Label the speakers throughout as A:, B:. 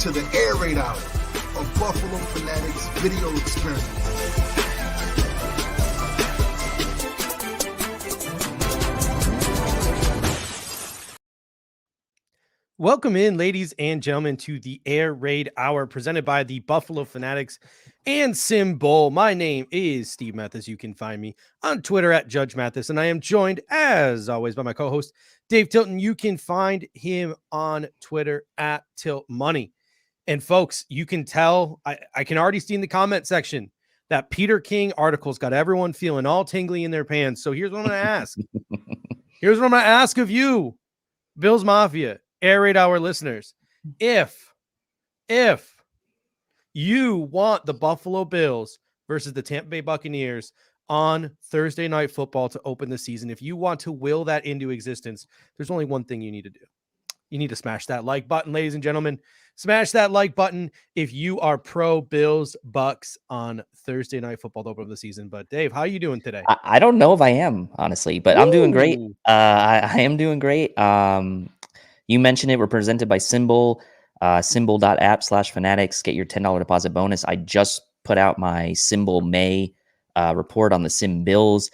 A: to the Air Raid Hour, a Buffalo Fanatics video experience.
B: Welcome in, ladies and gentlemen, to the Air Raid Hour presented by the Buffalo Fanatics and Symbol. My name is Steve Mathis. You can find me on Twitter at Judge Mathis, and I am joined, as always, by my co-host, Dave Tilton. You can find him on Twitter at Tilt Money. And folks, you can tell, I can already see in the comment section that Peter King articles got everyone feeling all tingly in their pants. So here's what I'm going to ask. Here's what I'm going to ask of you, Bills Mafia, Air Raid Hour listeners. If you want the Buffalo Bills versus the Tampa Bay Buccaneers on Thursday Night Football to open the season, if you want to will that into existence, there's only one thing you need to do. You need to smash that like button, ladies and gentlemen. Smash that like button if you are pro Bills Bucks on Thursday Night Football to open the season. But Dave, how are you doing today?
C: I don't know if I am, honestly, but I'm doing great. I am doing great. You mentioned it. We're presented by Symbol, symbol.app/fanatics. Get your $10 deposit bonus. I just put out my Symbol May report on the Sim Bills.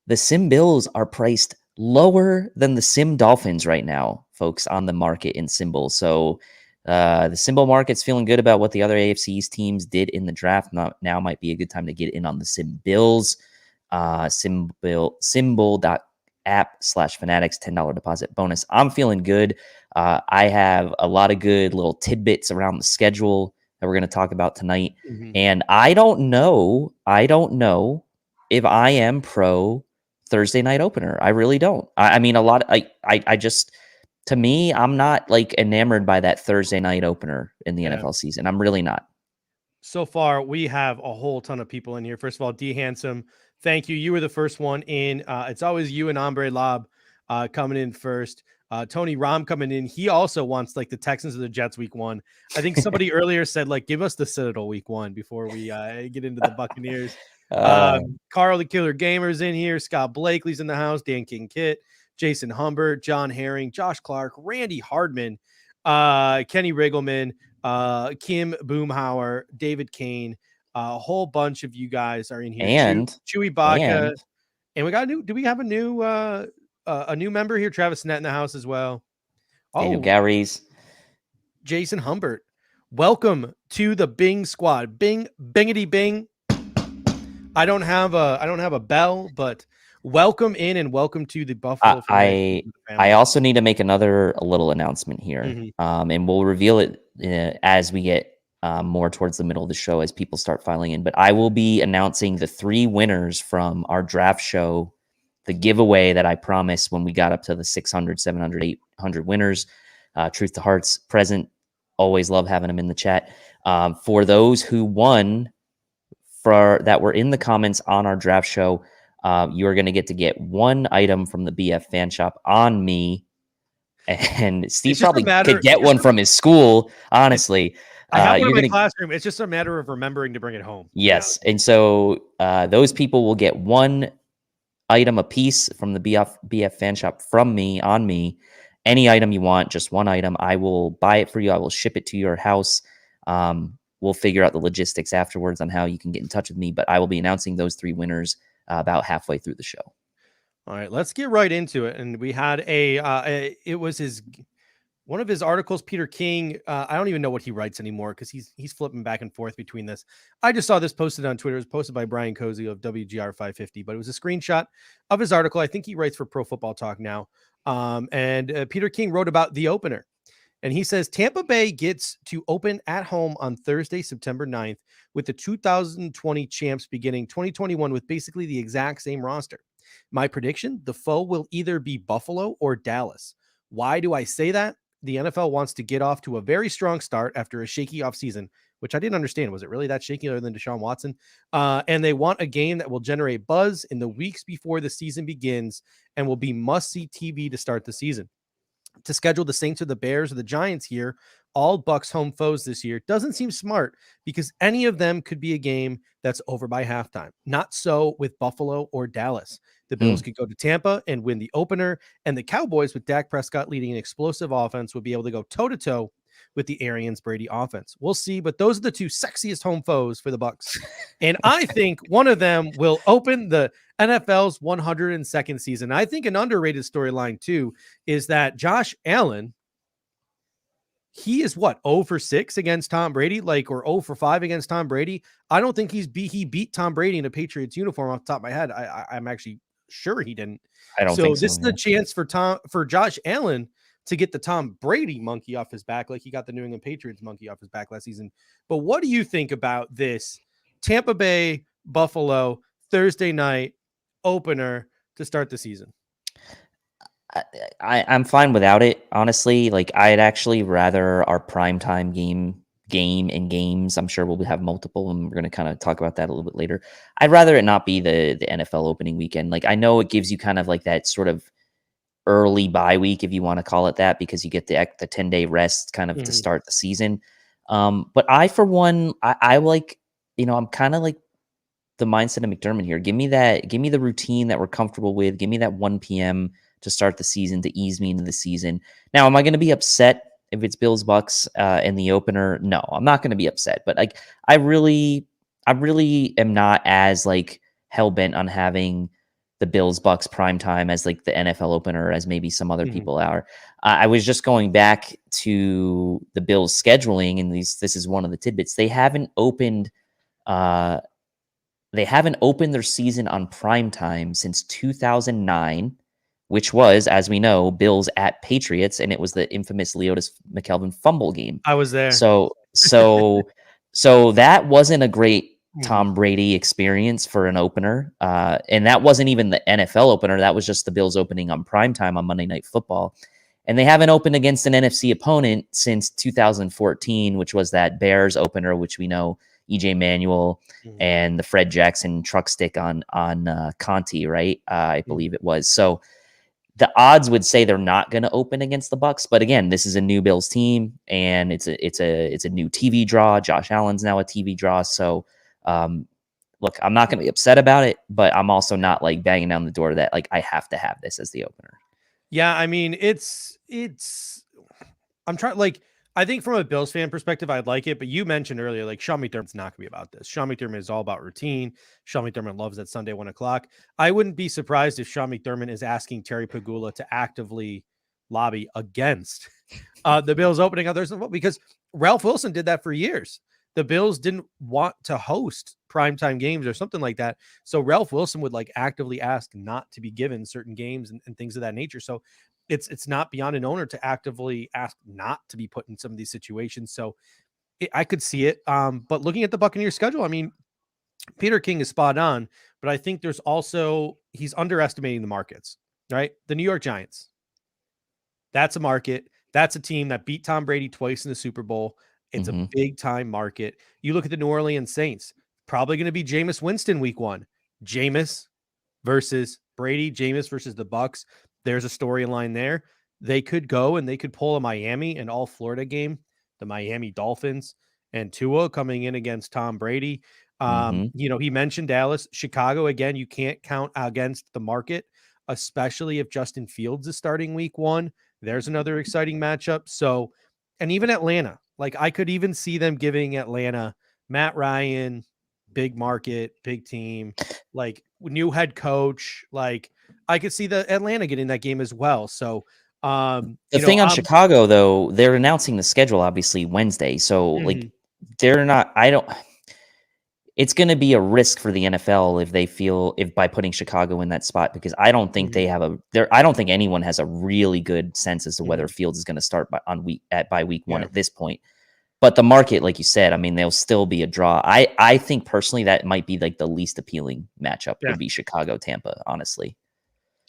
C: The Sim Bills are priced lower than the Sim Dolphins right now, folks, on the market in Symbol. So the Symbol market's feeling good about what the other AFC East teams did in the draft. Now might be a good time to get in on the Sim Bills. Symbol.app/fanatics, $10 deposit bonus. I'm feeling good. I have a lot of good little tidbits around the schedule that we're going to talk about tonight. Mm-hmm. And I don't know if I am pro Thursday night opener. I really don't. I mean, I just, to me, I'm not like enamored by that Thursday night opener in the NFL season. I'm really not.
B: So far, we have a whole ton of people in here. First of all, D Handsome, thank you. You were the first one in. It's always you and Hombre Lob coming in first. Tony Rom coming in. He also wants like the Texans or the Jets week 1. I think somebody earlier said like, give us the Citadel week 1 before we get into the Buccaneers. Carl the Killer Gamer's in here. Scott Blakely's in the house. Dan King Kit, Jason Humbert, John Herring, Josh Clark, Randy Hardman, Kenny Riggleman, Kim Boomhauer, David Kane, a whole bunch of you guys are in here.
C: And
B: Chewy Baca, and we got a new. Do we have a new member here? Travis Net in the house as well.
C: Daniel Gary's,
B: Jason Humbert. Welcome to the Bing Squad. Bing, bingity bing. I don't have a bell, but welcome in and welcome to the Buffalo.
C: I also need to make a little announcement here, and we'll reveal it as we get more towards the middle of the show as people start filing in. But I will be announcing the 3 winners from our draft show, the giveaway that I promised when we got up to the 600, 700, 800 winners. Truth to Hearts present. Always love having them in the chat. For those who won, that were in the comments on our draft show, you are going to get 1 item from the BF fan shop on me. And Steve probably could get one from his school, honestly.
B: I have one in my classroom. It's just a matter of remembering to bring it home.
C: Yes. And so those people will get 1 item apiece from the BF fan shop from me, on me. Any item you want, just 1 item. I will buy it for you. I will ship it to your house. We'll figure out the logistics afterwards on how you can get in touch with me. But I will be announcing those 3 winners about halfway through the show.
B: All right, let's get right into it. And we had it was one of his articles, Peter King. I don't even know what he writes anymore because he's flipping back and forth between this. I just saw this posted on Twitter. It was posted by Brian Cozy of WGR550, but it was a screenshot of his article. I think he writes for Pro Football Talk now. And Peter King wrote about the opener. And he says Tampa Bay gets to open at home on Thursday, September 9th, with the 2020 champs beginning 2021 with basically the exact same roster. My prediction, the foe will either be Buffalo or Dallas. Why do I say that? The NFL wants to get off to a very strong start after a shaky offseason, which I didn't understand. Was it really that shaky other than Deshaun Watson? And they want a game that will generate buzz in the weeks before the season begins and will be must-see TV to start the season. To schedule the Saints or the Bears or the Giants here, all Bucks home foes this year, doesn't seem smart because any of them could be a game that's over by halftime. Not so with Buffalo or Dallas. The Bills could go to Tampa and win the opener, and the Cowboys with Dak Prescott leading an explosive offense would be able to go toe-to-toe with the Arians Brady offense. We'll see, but those are the two sexiest home foes for the Bucs. And I think one of them will open the NFL's 102nd season. I think an underrated storyline too is that Josh Allen, he is what, 0 for 6 against Tom Brady, like, or 0 for 5 against Tom Brady. I don't think he beat Tom Brady in a Patriots uniform off the top of my head. I'm actually sure he didn't.
C: I don't
B: So
C: think so.
B: this is the chance for Josh Allen to get the Tom Brady monkey off his back, like he got the New England Patriots monkey off his back last season. But what do you think about this Tampa Bay Buffalo Thursday night opener to start the season?
C: I'm fine without it, honestly. Like, I'd actually rather our primetime game and games. I'm sure we'll have multiple, and we're going to kind of talk about that a little bit later. I'd rather it not be the NFL opening weekend. Like, I know it gives you kind of like that sort of early bye week, if you want to call it that, because you get the 10-day rest kind of to start the season. But I, for one, I like, I'm kind of like the mindset of McDermott here. Give me the routine that we're comfortable with. Give me that 1 p.m. to start the season, to ease me into the season. Now, am I going to be upset if it's Bills Bucks in the opener? No, I'm not going to be upset. But like, I really am not as like hell bent on having the Bills Bucks primetime as like the NFL opener as maybe some other people are. I was just going back to the Bills scheduling, and this is one of the tidbits. They haven't opened their season on primetime since 2009. Which was, as we know, Bills at Patriots, and it was the infamous Leotis McKelvin fumble game.
B: I was there.
C: So that wasn't a great Tom Brady experience for an opener, and that wasn't even the NFL opener. That was just the Bills opening on primetime on Monday Night Football, and they haven't opened against an NFC opponent since 2014, which was that Bears opener, which we know EJ Emmanuel and the Fred Jackson truck stick on Conti, right? I believe it was. So the odds would say they're not going to open against the Bucs, but again, this is a new Bills team, and it's a new TV draw. Josh Allen's now a TV draw, so look, I'm not going to be upset about it, but I'm also not like banging down the door that like I have to have this as the opener.
B: Yeah, I mean, I'm trying, like, I think from a Bills fan perspective, I'd like it, but you mentioned earlier, like, Sean McDermott's not going to be about this. Sean McDermott is all about routine. Sean McDermott loves that Sunday 1:00. I wouldn't be surprised if Sean McDermott is asking Terry Pegula to actively lobby against the Bills opening up Thursday, because Ralph Wilson did that for years. The Bills didn't want to host primetime games or something like that. So Ralph Wilson would like actively ask not to be given certain games and things of that nature. So it's not beyond an owner to actively ask not to be put in some of these situations. So I could see it. But looking at the Buccaneers schedule, I mean, Peter King is spot on, but I think there's also, he's underestimating the markets, right? The New York Giants. That's a market. That's a team that beat Tom Brady twice in the Super Bowl. It's a big time market. You look at the New Orleans Saints, probably going to be Jameis Winston week 1. Jameis versus Brady, Jameis versus the Bucs. There's a storyline there. They could go and they could pull a Miami and all Florida game, the Miami Dolphins, and Tua coming in against Tom Brady. He mentioned Dallas, Chicago. Again, you can't count against the market, especially if Justin Fields is starting week 1. There's another exciting matchup. So, and even Atlanta, like I could even see them giving Atlanta Matt Ryan, big market, big team, like new head coach. Like I could see the Atlanta getting that game as well. So
C: the thing on Chicago, though, they're announcing the schedule obviously Wednesday. So like they're not, it's going to be a risk for the NFL if by putting Chicago in that spot, because I don't think they have I don't think anyone has a really good sense as to whether Fields is going to start by week 1 at this point. But the market, like you said, I mean, they'll still be a draw. I think personally that might be like the least appealing matchup would be Chicago, Tampa, honestly.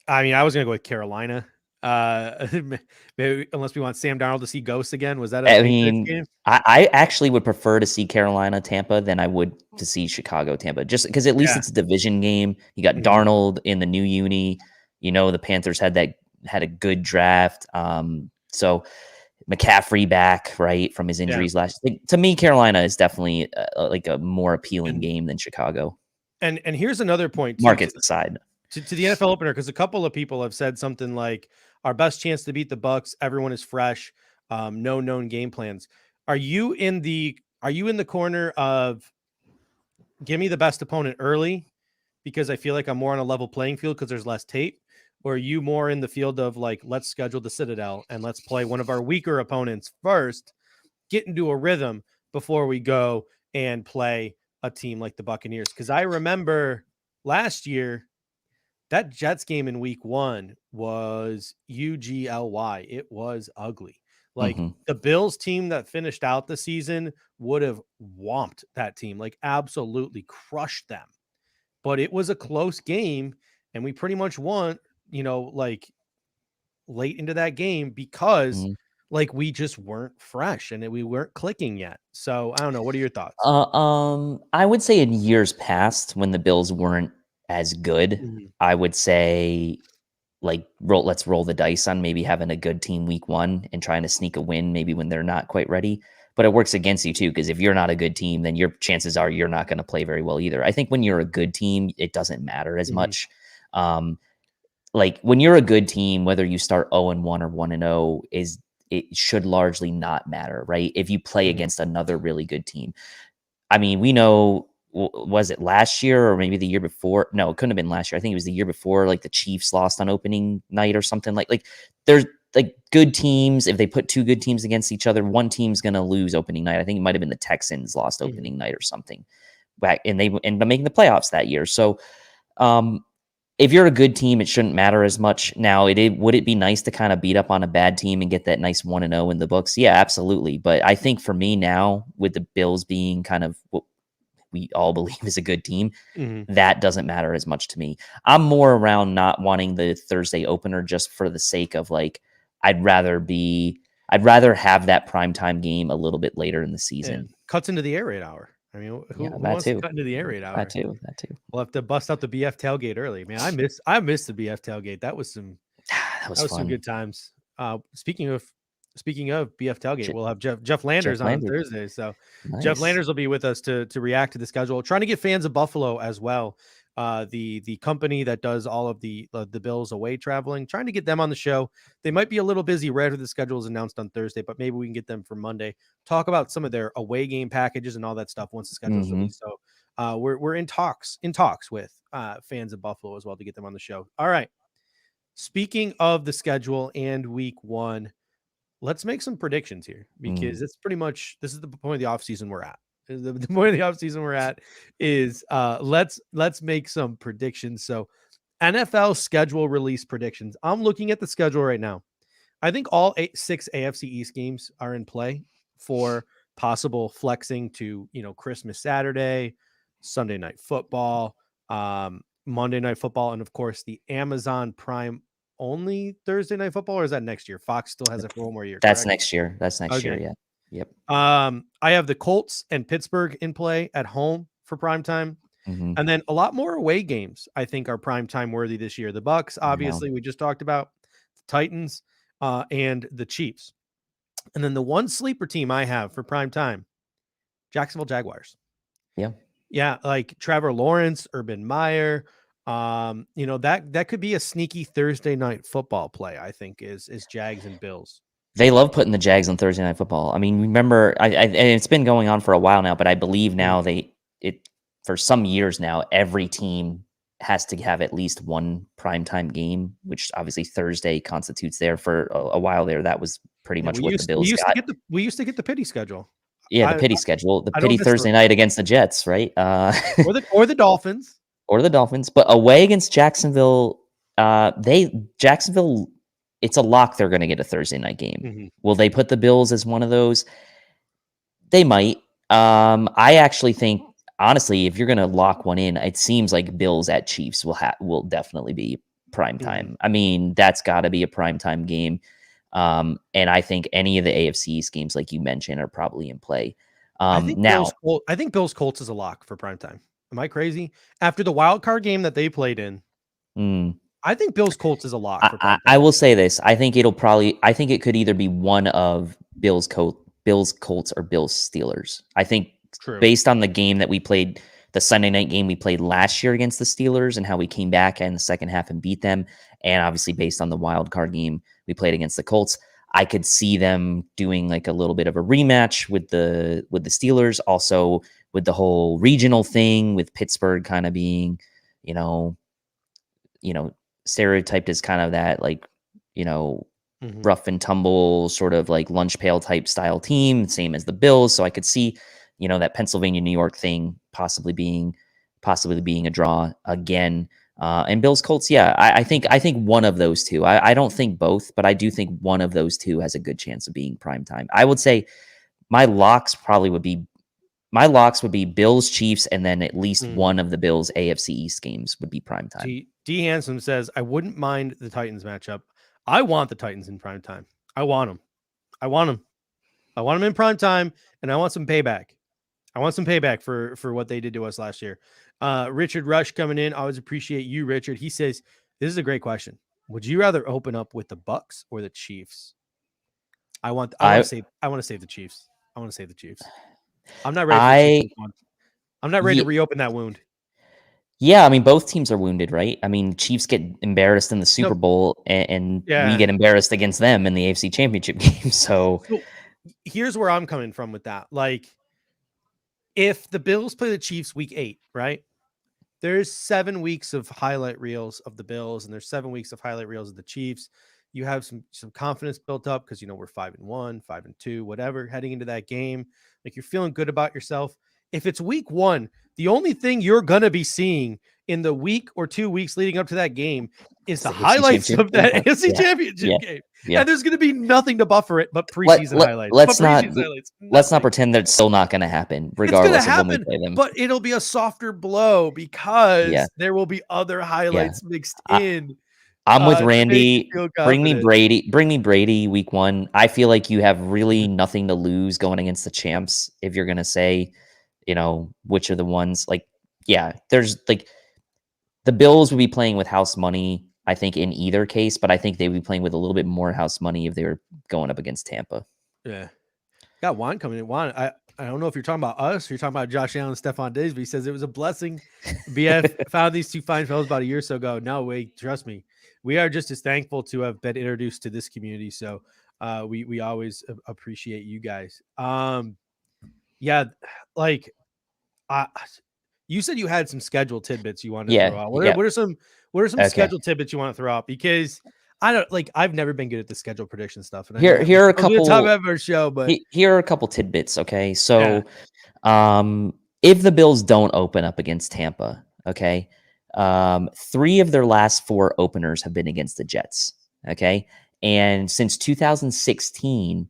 B: I mean, I was going to go with Carolina. Maybe, unless we want Sam Darnold to see ghosts again. Was that a game?
C: I actually would prefer to see Carolina, Tampa than I would to see Chicago, Tampa, just because at least it's a division game. You got Darnold in the new uni. The Panthers had a good draft. So McCaffrey back, right, from his injuries last. To me, Carolina is definitely like a more appealing game than Chicago.
B: And here's another point.
C: Markets aside,
B: to the NFL opener, because a couple of people have said something like, our best chance to beat the Bucs, everyone is fresh. no known game plans. Are you in the corner of give me the best opponent early because I feel like I'm more on a level playing field because there's less tape? Or are you more in the field of like, let's schedule the Citadel and let's play one of our weaker opponents first, get into a rhythm before we go and play a team like the Buccaneers? Because I remember last year, that Jets game in week 1 was UGLY. It was ugly. Like the Bills team that finished out the season would have whomped that team, like absolutely crushed them. But it was a close game, and we pretty much won, like late into that game because like we just weren't fresh and we weren't clicking yet. So I don't know. What are your thoughts?
C: I would say in years past when the Bills weren't as good, I would say like let's roll the dice on maybe having a good team week 1 and trying to sneak a win maybe when they're not quite ready. But it works against you too, because if you're not a good team, then your chances are you're not going to play very well either. I think when you're a good team, it doesn't matter as much. Like when you're a good team, whether you start 0-1 or 1-0 it should largely not matter, right? If you play against another really good team. I mean, we know, was it last year or maybe the year before? No, it couldn't have been last year. I think it was the year before, like the Chiefs lost on opening night or something. Like there's like good teams. If they put 2 good teams against each other, one team's going to lose opening night. I think it might've been the Texans lost opening night or something back, and they ended up making the playoffs that year. So, if you're a good team, it shouldn't matter as much. Now, would it be nice to kind of beat up on a bad team and get that nice 1-0 in the books? Yeah, absolutely. But I think for me now, with the Bills being kind of what we all believe is a good team, that doesn't matter as much to me. I'm more around not wanting the Thursday opener just for the sake of like, I'd rather have that primetime game a little bit later in the season.
B: Yeah. Cuts into the air raid hour. I mean, who wants to cut into the air raid hour?
C: That too.
B: We'll have to bust out the BF tailgate early. Man, I miss the BF tailgate. That was some some good times. Speaking of BF tailgate, we'll have Jeff Landers on Thursday. So nice. Jeff Landers will be with us to react to the schedule. Trying to get fans of Buffalo as well. The company that does all of the Bills away traveling, trying to get them on the show. They might be a little busy right after the schedule is announced on Thursday, but maybe we can get them for Monday. Talk about some of their away game packages and all that stuff once the schedule is released. So we're in talks with fans of Buffalo as well to get them on the show. All right. Speaking of the schedule and week 1, let's make some predictions here because it's pretty much this is the point of the offseason we're at. The point of the offseason we're at is let's make some predictions. So NFL schedule release predictions. I'm looking at the schedule right now. I think all 6 AFC East games are in play for possible flexing to, Christmas Saturday, Sunday Night Football, Monday Night Football, and of course the Amazon Prime only Thursday Night Football, or is that next year? Fox still has it for one more year.
C: That's
B: correct?
C: next year. That's next year. Yeah. Yep.
B: I have the Colts and Pittsburgh in play at home for primetime. And then a lot more away games I think are primetime worthy this year. The Bucks, obviously, we just talked about, the Titans, and the Chiefs. And then the one sleeper team I have for primetime, Jacksonville Jaguars.
C: Yeah.
B: Yeah, like Trevor Lawrence, Urban Meyer. That could be a sneaky Thursday Night Football play, I think, is Jags and Bills.
C: They love putting the Jags on Thursday Night Football. I mean, remember, and it's been going on for a while now, but I believe now for some years now, every team has to have at least one primetime game, which obviously Thursday constitutes there. For a while there, that was pretty much what the Bills got.
B: We used to get the pity schedule.
C: Yeah, the pity schedule. The pity Thursday night against the Jets, right?
B: Or the Dolphins.
C: Or the Dolphins. But away against Jacksonville, Jacksonville, it's a lock they're going to get a Thursday night game. Will they put the Bills as one of those? They might. I actually think, honestly, if you're going to lock one in, it seems like Bills at Chiefs will definitely be primetime. I mean, that's got to be a primetime game. And I think any of the AFC East games, like you mentioned, are probably in play.
B: I think Bills Colts is a lock for primetime. Am I crazy? After the wild card game that they played in, I think Bills Colts is a lock for primetime.
C: I will say this. I think it could either be one of Bills Colts or Bills Steelers. I think based on the game that we played, the Sunday night game we played last year against the Steelers and how we came back in the second half and beat them, and obviously based on the wild card game we played against the Colts, I could see them doing like a little bit of a rematch with the Steelers, also with the whole regional thing with Pittsburgh kind of being, you know, stereotyped as kind of that like, rough and tumble sort of like lunch pail type style team, same as the Bills. So I could see, that Pennsylvania, New York thing possibly being a draw again. And Bills Colts, yeah, I think one of those two. I don't think both, but I do think one of those two has a good chance of being primetime. I would say my locks would be Bills, Chiefs, and then at least one of the Bills AFC East games would be primetime.
B: D Handsome says, I wouldn't mind the Titans matchup. I want the Titans in primetime. I want them. I want them in primetime, and I want some payback. I want some payback for what they did to us last year. Richard Rush coming in. I always appreciate you, Richard. He says, this is a great question. Would you rather open up with the Bucs or the Chiefs? I want to save the Chiefs. I want to save the Chiefs. I'm not ready for I'm not ready to reopen that wound.
C: Yeah, I mean, both teams are wounded, right? I mean, Chiefs get embarrassed in the Super Bowl, and we get embarrassed against them in the AFC Championship game. So
B: here's where I'm coming from with that. Like, if the Bills play the Chiefs week 8, right? There's 7 weeks of highlight reels of the Bills, and there's 7 weeks of highlight reels of the Chiefs. You have some confidence built up because we're 5-1, 5-2, whatever, heading into that game. Like, you're feeling good about yourself. If it's week 1, the only thing you're gonna be seeing in the week or 2 weeks leading up to that game is the highlights of that AFC Championship game. Yeah. And there's gonna be nothing to buffer it but preseason highlights.
C: Let's not pretend that it's still not gonna happen, regardless of when we play them.
B: But it'll be a softer blow because there will be other highlights mixed in.
C: I'm with Randy. Bring me Brady week 1. I feel like you have really nothing to lose going against the champs if you're gonna say, which are the ones. Like, there's like the Bills would be playing with house money, I think, in either case, but I think they'd be playing with a little bit more house money if they were going up against Tampa.
B: Yeah. Got Juan coming in. Juan, I don't know if you're talking about us or you're talking about Josh Allen and Stephon Diggs, but he says it was a blessing. BF found these two fine fellows about a year or so ago. No, wait, trust me. We are just as thankful to have been introduced to this community. So we always appreciate you guys. You said you had some scheduled tidbits you wanted to throw out. What are some scheduled tidbits you want to throw out? Because I've never been good at the schedule prediction stuff. And
C: here are a couple
B: time ever show, but
C: here are a couple tidbits. Okay, so if the Bills don't open up against Tampa, okay, 3 of their last 4 openers have been against the Jets. Okay, and since 2016,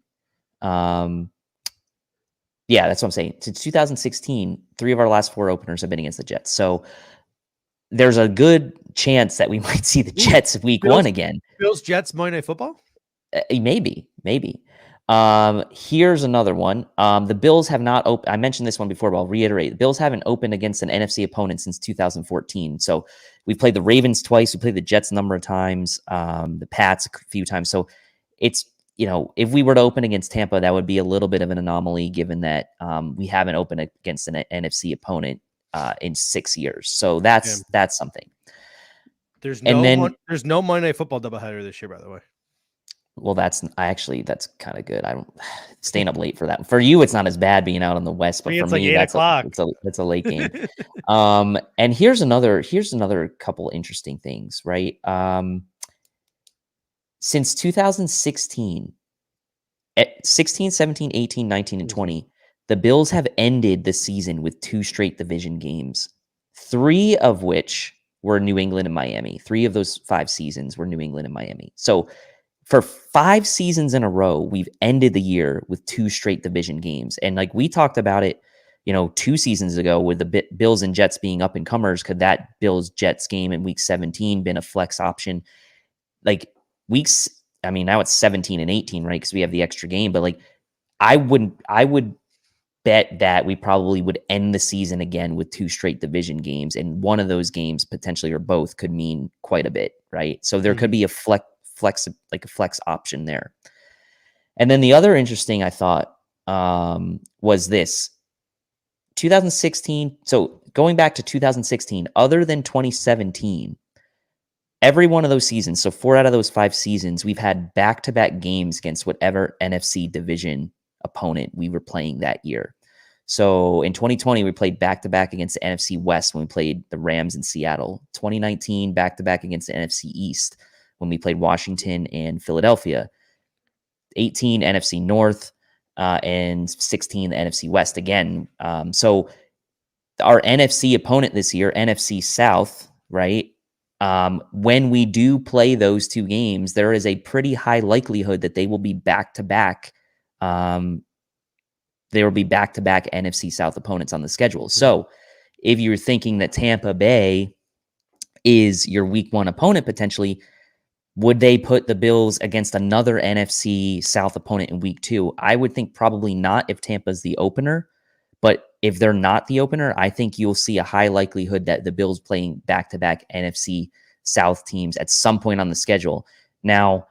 C: that's what I'm saying. Since 2016, 3 of our last 4 openers have been against the Jets. So there's a good chance that we might see the Jets week 1 again.
B: Bills Jets Monday Night Football?
C: Maybe. Here's another one. The Bills have not opened. I mentioned this one before, but I'll reiterate. The Bills haven't opened against an NFC opponent since 2014. So we played the Ravens twice. We played the Jets a number of times, the Pats a few times. So it's, if we were to open against Tampa, that would be a little bit of an anomaly given that we haven't opened against an NFC opponent in 6 years. So that's something.
B: There's no Monday Night Football doubleheader this year, by the way.
C: Well, that's kind of good. I don't staying up late for that. For you, it's not as bad being out on the West, but for me,
B: that's
C: it's a late game. And here's another couple interesting things, right? Since 2016, at 16, 17, 18, 19, and 20, the Bills have ended the season with 2 straight division games, 3 of which were New England and Miami. 3 of those 5 seasons were New England and Miami. So for 5 seasons in a row, we've ended the year with 2 straight division games. And like we talked about it, 2 seasons ago with the Bills and Jets being up and comers, could that Bills Jets game in week 17 been a flex option? Like now it's 17 and 18, right? Because we have the extra game, but like I would bet that we probably would end the season again with 2 straight division games, and one of those games potentially or both could mean quite a bit, right? So there could be a flex option there. And then the other interesting I thought was this 2016. So going back to 2016, other than 2017, every one of those seasons, so 4 out of those 5 seasons, we've had back-to-back games against whatever NFC division opponent we were playing that year. So in 2020, we played back-to-back against the NFC West when we played the Rams in Seattle. 2019, back-to-back against the NFC East when we played Washington and Philadelphia. 18, NFC North, and 16, the NFC West again. So our NFC opponent this year, NFC South, right? When we do play those 2 games, there is a pretty high likelihood that they will be back-to-back. There will be back-to-back NFC South opponents on the schedule. So if you're thinking that Tampa Bay is your week 1 opponent potentially, would they put the Bills against another NFC South opponent in week 2? I would think probably not if Tampa's the opener. But if they're not the opener, I think you'll see a high likelihood that the Bills playing back-to-back NFC South teams at some point on the schedule. Now,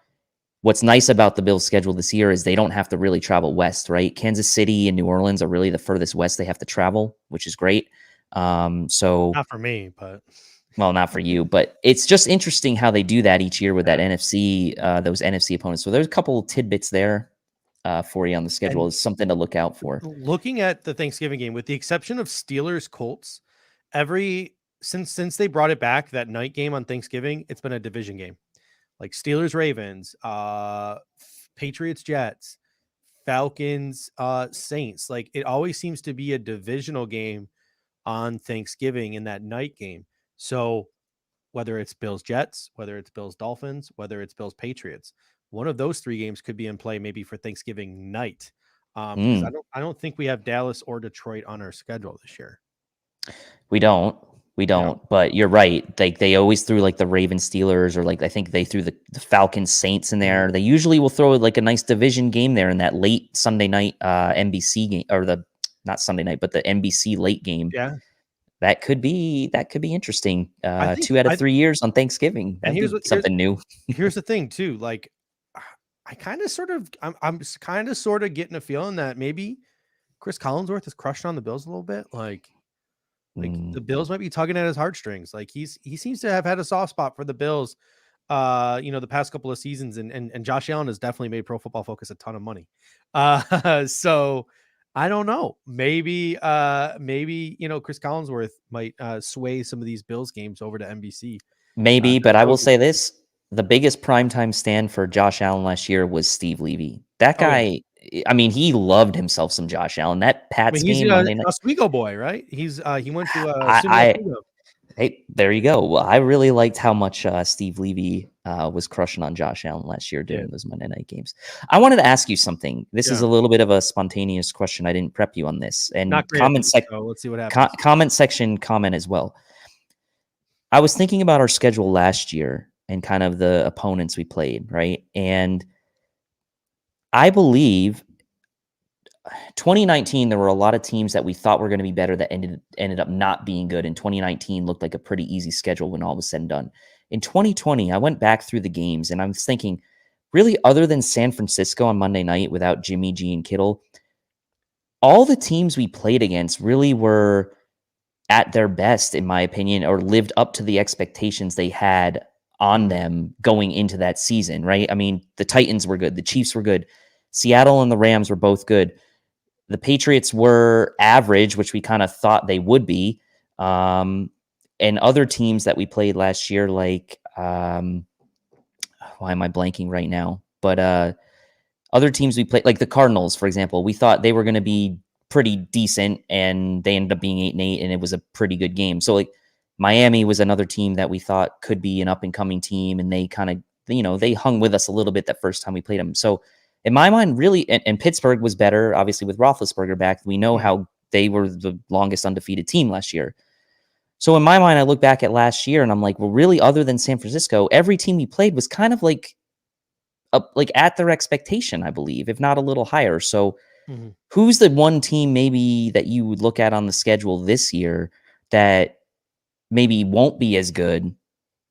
C: what's nice about the Bills' schedule this year is they don't have to really travel west, right? Kansas City and New Orleans are really the furthest west they have to travel, which is great. So
B: not for me, but
C: well, not for you, but it's just interesting how they do that each year with that NFC, those NFC opponents. So there's a couple tidbits there for you on the schedule. Is something to look out for.
B: Looking at the Thanksgiving game, with the exception of Steelers Colts, since they brought it back, that night game on Thanksgiving, it's been a division game. Like Steelers Ravens, Patriots Jets, Falcons Saints. Like it always seems to be a divisional game on Thanksgiving in that night game. So whether it's Bills Jets, whether it's Bills Dolphins, whether it's Bills Patriots, one of those 3 games could be in play maybe for Thanksgiving night. Because I don't think we have Dallas or Detroit on our schedule this year.
C: We don't, but you're right. Like they always threw like the Ravens Steelers, or like I think they threw the Falcons Saints in there. They usually will throw like a nice division game there in that late Sunday night NBC game, or not Sunday night, but the NBC late game.
B: Yeah.
C: That could be interesting. 2 out of 3 years on Thanksgiving. That'd be something new.
B: Here's the thing too. Like I'm kind of sort of getting a feeling that maybe Chris Collinsworth is crushing on the Bills a little bit. Like the Bills might be tugging at his heartstrings. Like he seems to have had a soft spot for the Bills, the past couple of seasons, and Josh Allen has definitely made Pro Football Focus a ton of money. So I don't know. Maybe Chris Collinsworth might sway some of these Bills games over to NBC.
C: Maybe, but I will say this. The biggest primetime stand for Josh Allen last year was Steve Levy. That guy, I mean, he loved himself some Josh Allen. That Pats game.
B: He's a Oswego boy, right? He went to
C: hey, there you go. Well, I really liked how much Steve Levy was crushing on Josh Allen last year during those Monday night games. I wanted to ask you something. This is a little bit of a spontaneous question. I didn't prep you on this. And
B: let's see what happens.
C: Comment section comment as well. I was thinking about our schedule last year and kind of the opponents we played, right? And I believe 2019, there were a lot of teams that we thought were going to be better that ended up not being good. And 2019 looked like a pretty easy schedule when all was said and done. In 2020, I went back through the games and I was thinking, really, other than San Francisco on Monday night without Jimmy G and Kittle, all the teams we played against really were at their best, in my opinion, or lived up to the expectations they had on them going into that season, right? I mean, the Titans were good. The Chiefs were good. Seattle and the Rams were both good. The Patriots were average, which we kind of thought they would be. And other teams that we played last year, like, why am I blanking right now? But other teams we played, like the Cardinals, for example, we thought they were going to be pretty decent, and they ended up being 8-8, and it was a pretty good game. So, like, Miami was another team that we thought could be an up-and-coming team, and they kind of, they hung with us a little bit that first time we played them. So, in my mind, really, and Pittsburgh was better, obviously, with Roethlisberger back. We know how they were the longest undefeated team last year. So, in my mind, I look back at last year, and I'm like, well, really, other than San Francisco, every team we played was kind of like at their expectation, I believe, if not a little higher. So, who's the one team maybe that you would look at on the schedule this year that maybe won't be as good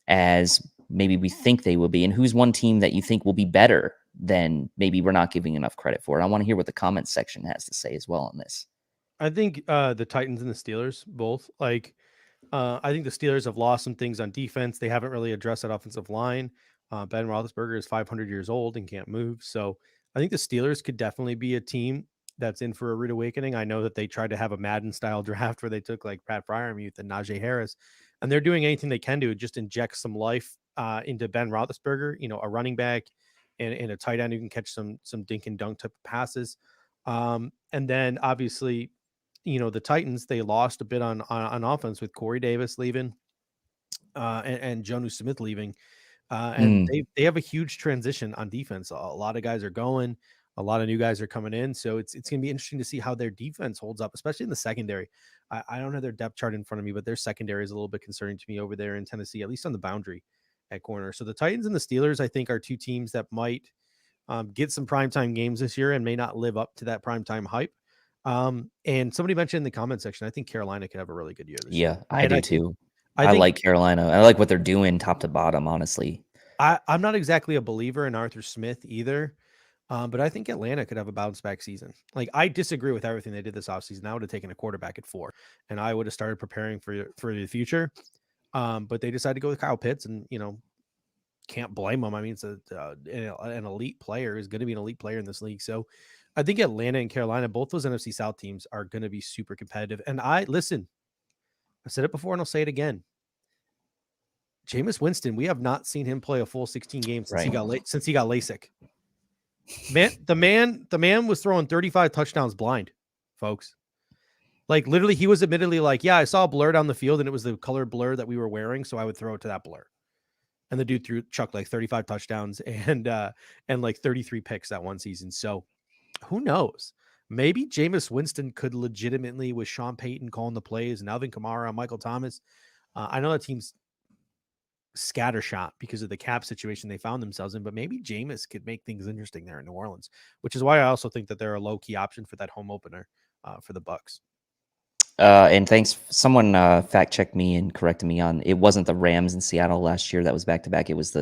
C: as maybe we think they will be? And who's one team that you think will be better than maybe we're not giving enough credit for? I want to hear what the comments section has to say as well on this.
B: I think the Titans and the Steelers both. Like, I think the Steelers have lost some things on defense. They haven't really addressed that offensive line. Ben Roethlisberger is 500 years old and can't move. So I think the Steelers could definitely be a team that's in for a rude awakening. I know that they tried to have a Madden style draft where they took like Pat Fryermuth and Najee Harris, and they're doing anything they can to just inject some life into Ben Roethlisberger, a running back and a tight end who can catch some dink and dunk type of passes. And then obviously, the Titans, they lost a bit on offense with Corey Davis leaving and Jonnu Smith leaving. And they have a huge transition on defense. A lot of guys are going, a lot of new guys are coming in. So it's going to be interesting to see how their defense holds up, especially in the secondary. I don't have their depth chart in front of me, but their secondary is a little bit concerning to me over there in Tennessee, at least on the boundary at corner. So the Titans and the Steelers, I think, are two teams that might get some primetime games this year and may not live up to that primetime hype. And somebody mentioned in the comment section, I think Carolina could have a really good year this year.
C: Yeah, I do too.
B: I
C: like Carolina. I like what they're doing top to bottom, honestly.
B: I'm not exactly a believer in Arthur Smith either, but I think Atlanta could have a bounce back season. Like, I disagree with everything they did this offseason. I would have taken a quarterback at 4, and I would have started preparing for the future. But they decided to go with Kyle Pitts, and can't blame them. I mean, it's an elite player, is going to be an elite player in this league. So I think Atlanta and Carolina, both those NFC South teams, are going to be super competitive. And I said it before and I'll say it again. Jameis Winston, we have not seen him play a full 16 games since he got LASIK. The man was throwing 35 touchdowns blind, folks. Like, literally, he was admittedly like, yeah, I saw a blur down the field and it was the color blur that we were wearing, so I would throw it to that blur. And the dude chucked like 35 touchdowns and like 33 picks that one season. So who knows? Maybe Jameis Winston could legitimately, with Sean Payton calling the plays and Alvin Kamara, Michael Thomas. I know that team's scattershot because of the cap situation they found themselves in, but maybe Jameis could make things interesting there in New Orleans, which is why I also think that they're a low key option for that home opener for the Bucs.
C: And thanks. Someone fact checked me and corrected me on it. Wasn't the Rams in Seattle last year that was back to back. It was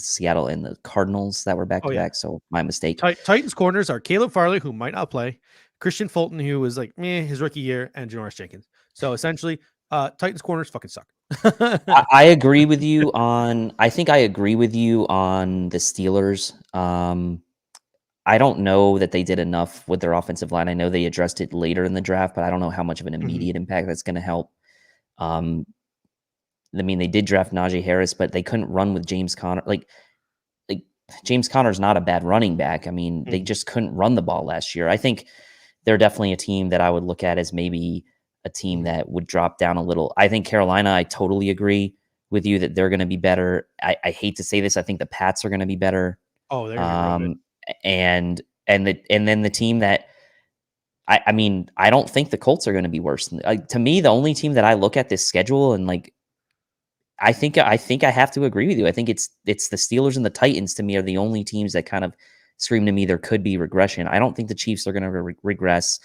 C: Seattle and the Cardinals that were back to back. So my mistake.
B: Titans corners are Caleb Farley, who might not play, Christian Fulton, who was like his rookie year, and Janoris Jenkins. So essentially, Titans corners fucking suck.
C: I agree with you on. I think I agree with you on the Steelers. I don't know that they did enough with their offensive line. I know they addressed it later in the draft, but I don't know how much of an immediate impact that's going to help. I mean, they did draft Najee Harris, but they couldn't run with James Conner. Like James Conner's not a bad running back. I mean, they just couldn't run the ball last year. I think they're definitely a team that I would look at as maybe a team that would drop down a little. I think Carolina, I totally agree with you that they're going to be better. I hate to say this. I think the Pats are going to be better.
B: Oh, they're going to be
C: and then the team that I mean, I don't think the Colts are going to be worse. To me, the only team that I look at this schedule and like, I think I have to agree with you. I think it's the Steelers and the Titans to me are the only teams that kind of scream to me there could be regression. I don't think the Chiefs are going to regress.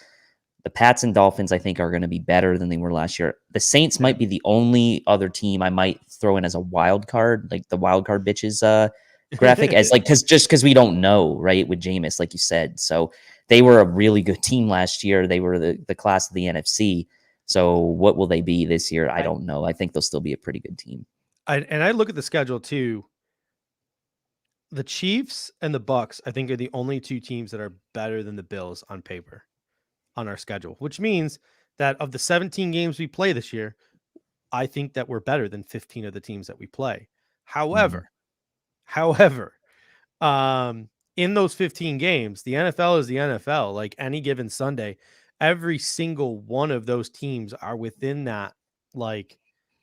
C: The Pats and Dolphins, I think, are going to be better than they were last year. The Saints might be the only other team I might throw in as a wild card, like the wild card bitches graphic, as like because we don't know, right, with Jameis, like you said. So they were a really good team last year. They were the class of the NFC. So what will they be this year? I don't know. I think they'll still be a pretty good team.
B: I look at the schedule too. The Chiefs and the Bucs, I think, are the only two teams that are better than the Bills on paper on our schedule, which means that of the 17 games we play this year, I think that we're better than 15 of the teams that we play. However, in those 15 games, the NFL is the NFL. Like any given Sunday, every single one of those teams are within that like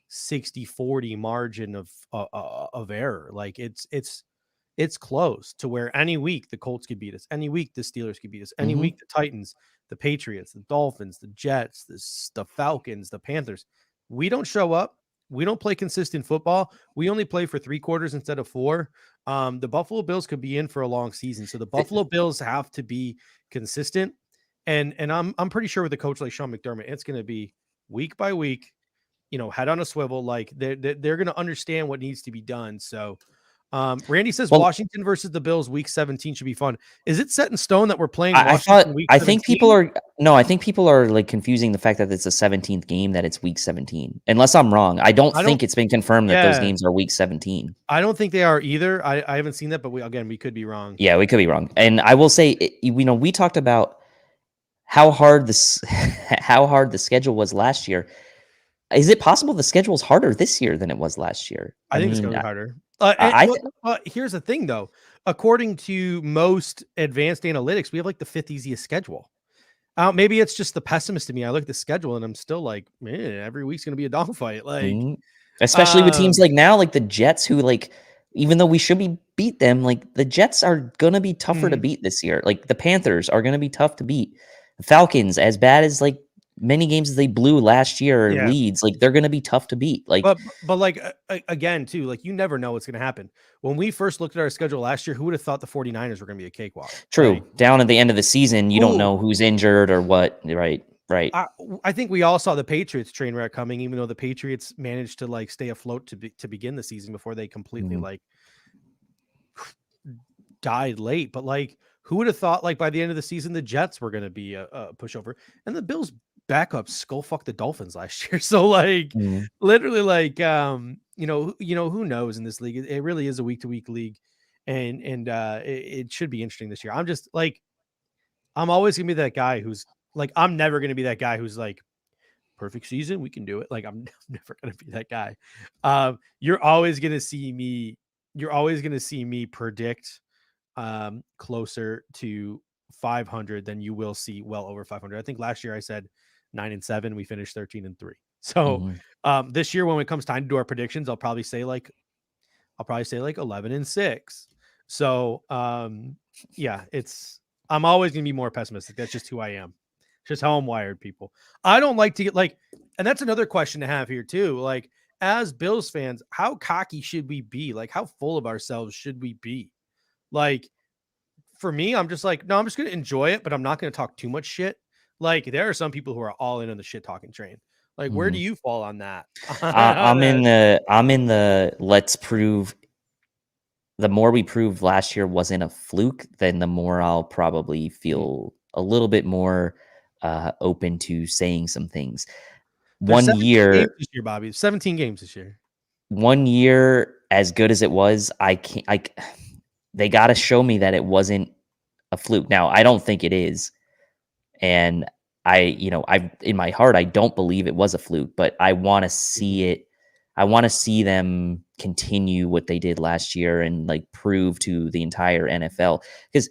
B: 60-40 margin of error. Like it's close to where any week the Colts could beat us, any week the Steelers could beat us, any week the Titans, the Patriots, the Dolphins, the Jets, the Falcons, the Panthers. We don't show up. We don't play consistent football. We only play for 3 quarters instead of 4. The Buffalo Bills could be in for a long season. So the Buffalo Bills have to be consistent. And I'm pretty sure with a coach like Sean McDermott, it's going to be week by week, head on a swivel. Like they're going to understand what needs to be done. So Randy says
C: Well,
B: Washington versus the Bills week 17 should be fun. Is it set in stone that we're playing
C: I
B: Washington week 17?
C: I think people are like confusing the fact that it's a 17th game, that it's week 17. Unless I'm wrong. I don't think it's been confirmed that those games are week 17.
B: I don't think they are either. I haven't seen that, but we could be wrong.
C: Yeah, we could be wrong. And I will say, we talked about how hard the schedule was last year. Is it possible the schedule is harder this year than it was last year?
B: I think it's going to be harder. Here's the thing, though. According to most advanced analytics, we have like the 5th easiest schedule. Maybe it's just the pessimist in me. I look at the schedule and I'm still like, man, every week's going to be a dogfight. Like,
C: especially with teams like now, like the Jets, who like, even though we should beat them, like the Jets are going to be tougher to beat this year. Like the Panthers are going to be tough to beat. The Falcons, as bad as like many games as they blew last year, leads, like they're going to be tough to beat. Like,
B: but like again, too, like you never know what's going to happen. When we first looked at our schedule last year, who would have thought the 49ers were going to be a cakewalk?
C: True.
B: Right?
C: Down at the end of the season, you don't know who's injured or what. Right.
B: I think we all saw the Patriots train wreck coming, even though the Patriots managed to like stay afloat to begin the season before they completely like died late. But like, who would have thought like by the end of the season the Jets were going to be a pushover, and the Bills backup skull fucked the Dolphins last year. So like literally like who knows in this league. It really is a week to week league, and it should be interesting this year. I'm just like, I'm always gonna be that guy who's like, I'm never gonna be that guy who's like, perfect season, we can do it. Like I'm never gonna be that guy. You're always gonna see me predict closer to 500 than you will see well over 500. I think last year I said 9-7. We finished 13-3. So this year when it comes time to do our predictions, I'll probably say like 11-6. So yeah, I'm always gonna be more pessimistic. That's just who I am. It's just how I'm wired, people. I don't like to get like, and that's another question to have here too. Like, as Bills fans, how cocky should we be? Like, how full of ourselves should we be? Like, for me, I'm just like, no, I'm just gonna enjoy it, but I'm not gonna talk too much shit. Like, there are some people who are all in on the shit talking train. Like, where do you fall on that?
C: I'm in the let's prove. The more we proved last year wasn't a fluke, then the more I'll probably feel a little bit more open to saying some things.
B: There's 1 year this year, Bobby. 17 games this year.
C: 1 year, as good as it was, they got to show me that it wasn't a fluke. Now, I don't think it is. And I in my heart, I don't believe it was a fluke, but I want to see it. I want to see them continue what they did last year and like prove to the entire NFL, because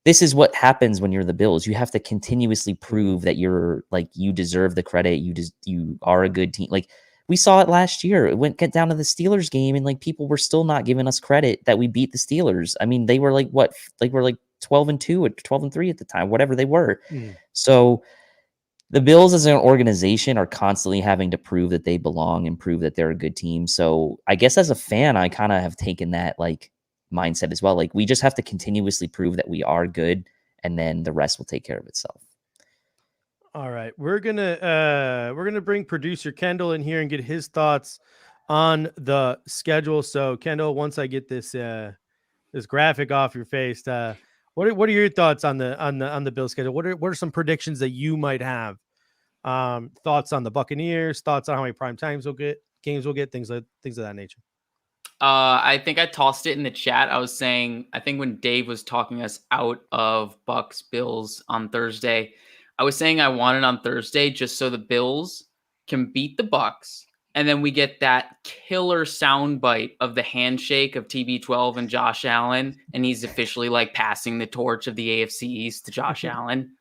C: this is what happens when you're the Bills. You have to continuously prove that you're like, you deserve the credit. You are a good team. Like, we saw it last year. It went down to the Steelers game, and like people were still not giving us credit that we beat the Steelers. I mean, they were like what? Like we're like 12-2 or 12-3 at the time, whatever they were. So the Bills as an organization are constantly having to prove that they belong and prove that they're a good team. So I guess as a fan, I kind of have taken that like mindset as well. Like, we just have to continuously prove that we are good, and then the rest will take care of itself.
B: All right, we're gonna bring producer Kendall in here and get his thoughts on the schedule. So Kendall, once I get this graphic off your face, what are your thoughts on the Bills schedule? What are some predictions that you might have? Thoughts on the Buccaneers, thoughts on how many prime games we'll get, things of that nature.
D: I think I tossed it in the chat. I was saying, I think when Dave was talking us out of Bucks Bills on Thursday, I was saying I want it on Thursday just so the Bills can beat the Bucks, and then we get that killer soundbite of the handshake of TB12 and Josh Allen, and he's officially like passing the torch of the AFC East to Josh Allen.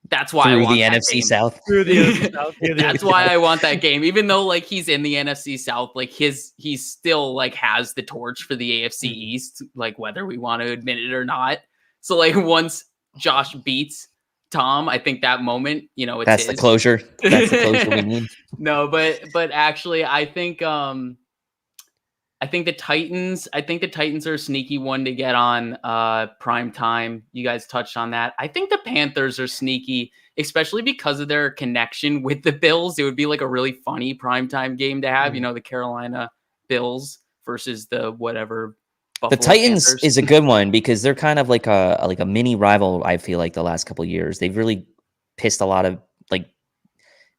D: That's why
C: through
D: I want
C: the
D: that
C: NFC
D: game.
C: South.
B: Through the NFC South.
D: That's why I want that game. Even though like he's in the NFC South, like he still like has the torch for the AFC East, like whether we want to admit it or not. So like once Josh beats Tom, I think that moment, it's
C: that's the closure. That's the closure we need.
D: No, but actually, I think the Titans are a sneaky one to get on prime time. You guys touched on that. I think the Panthers are sneaky, especially because of their connection with the Bills. It would be like a really funny primetime game to have, the Carolina Bills versus the whatever
C: The Titans is a good one because they're kind of like a mini rival. I feel like the last couple of years they've really pissed a lot of like.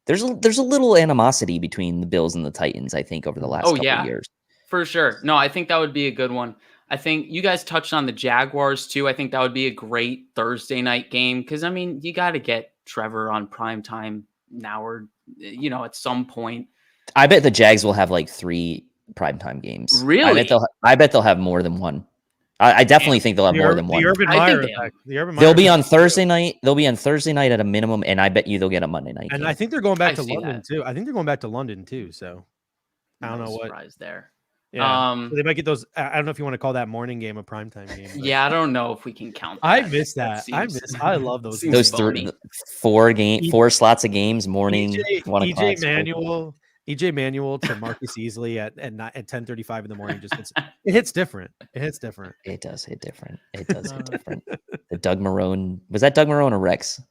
C: There's a little animosity between the Bills and the Titans. I think over the last couple of years.
D: For sure. No, I think that would be a good one. I think you guys touched on the Jaguars too. I think that would be a great Thursday night game because, I mean, you got to get Trevor on prime time now or, at some point.
C: I bet the Jags will have like 3 primetime games.
D: Really?
C: I bet they'll have more than one. I definitely think they'll have more than one.
B: The Urban Meyer effect.
C: They'll be on Thursday night. They'll be on Thursday night at a minimum, and I bet you they'll get a Monday night game.
B: And I think they're going back to London too. I think they're going back to London too. So I don't know what.
D: Surprise there.
B: Yeah, so they might get those. I don't know if you want to call that morning game a primetime game. But.
D: Yeah, I don't know if we can count that.
B: I miss that. I love those.
C: Those 4 slots of games, morning, 1 o'clock.
B: EJ Manuel to Marcus Easley at 10:35 in the morning just hits different. It hits different.
C: It does hit different. It does hit different. The Doug Marrone, was that Doug Marrone or Rex?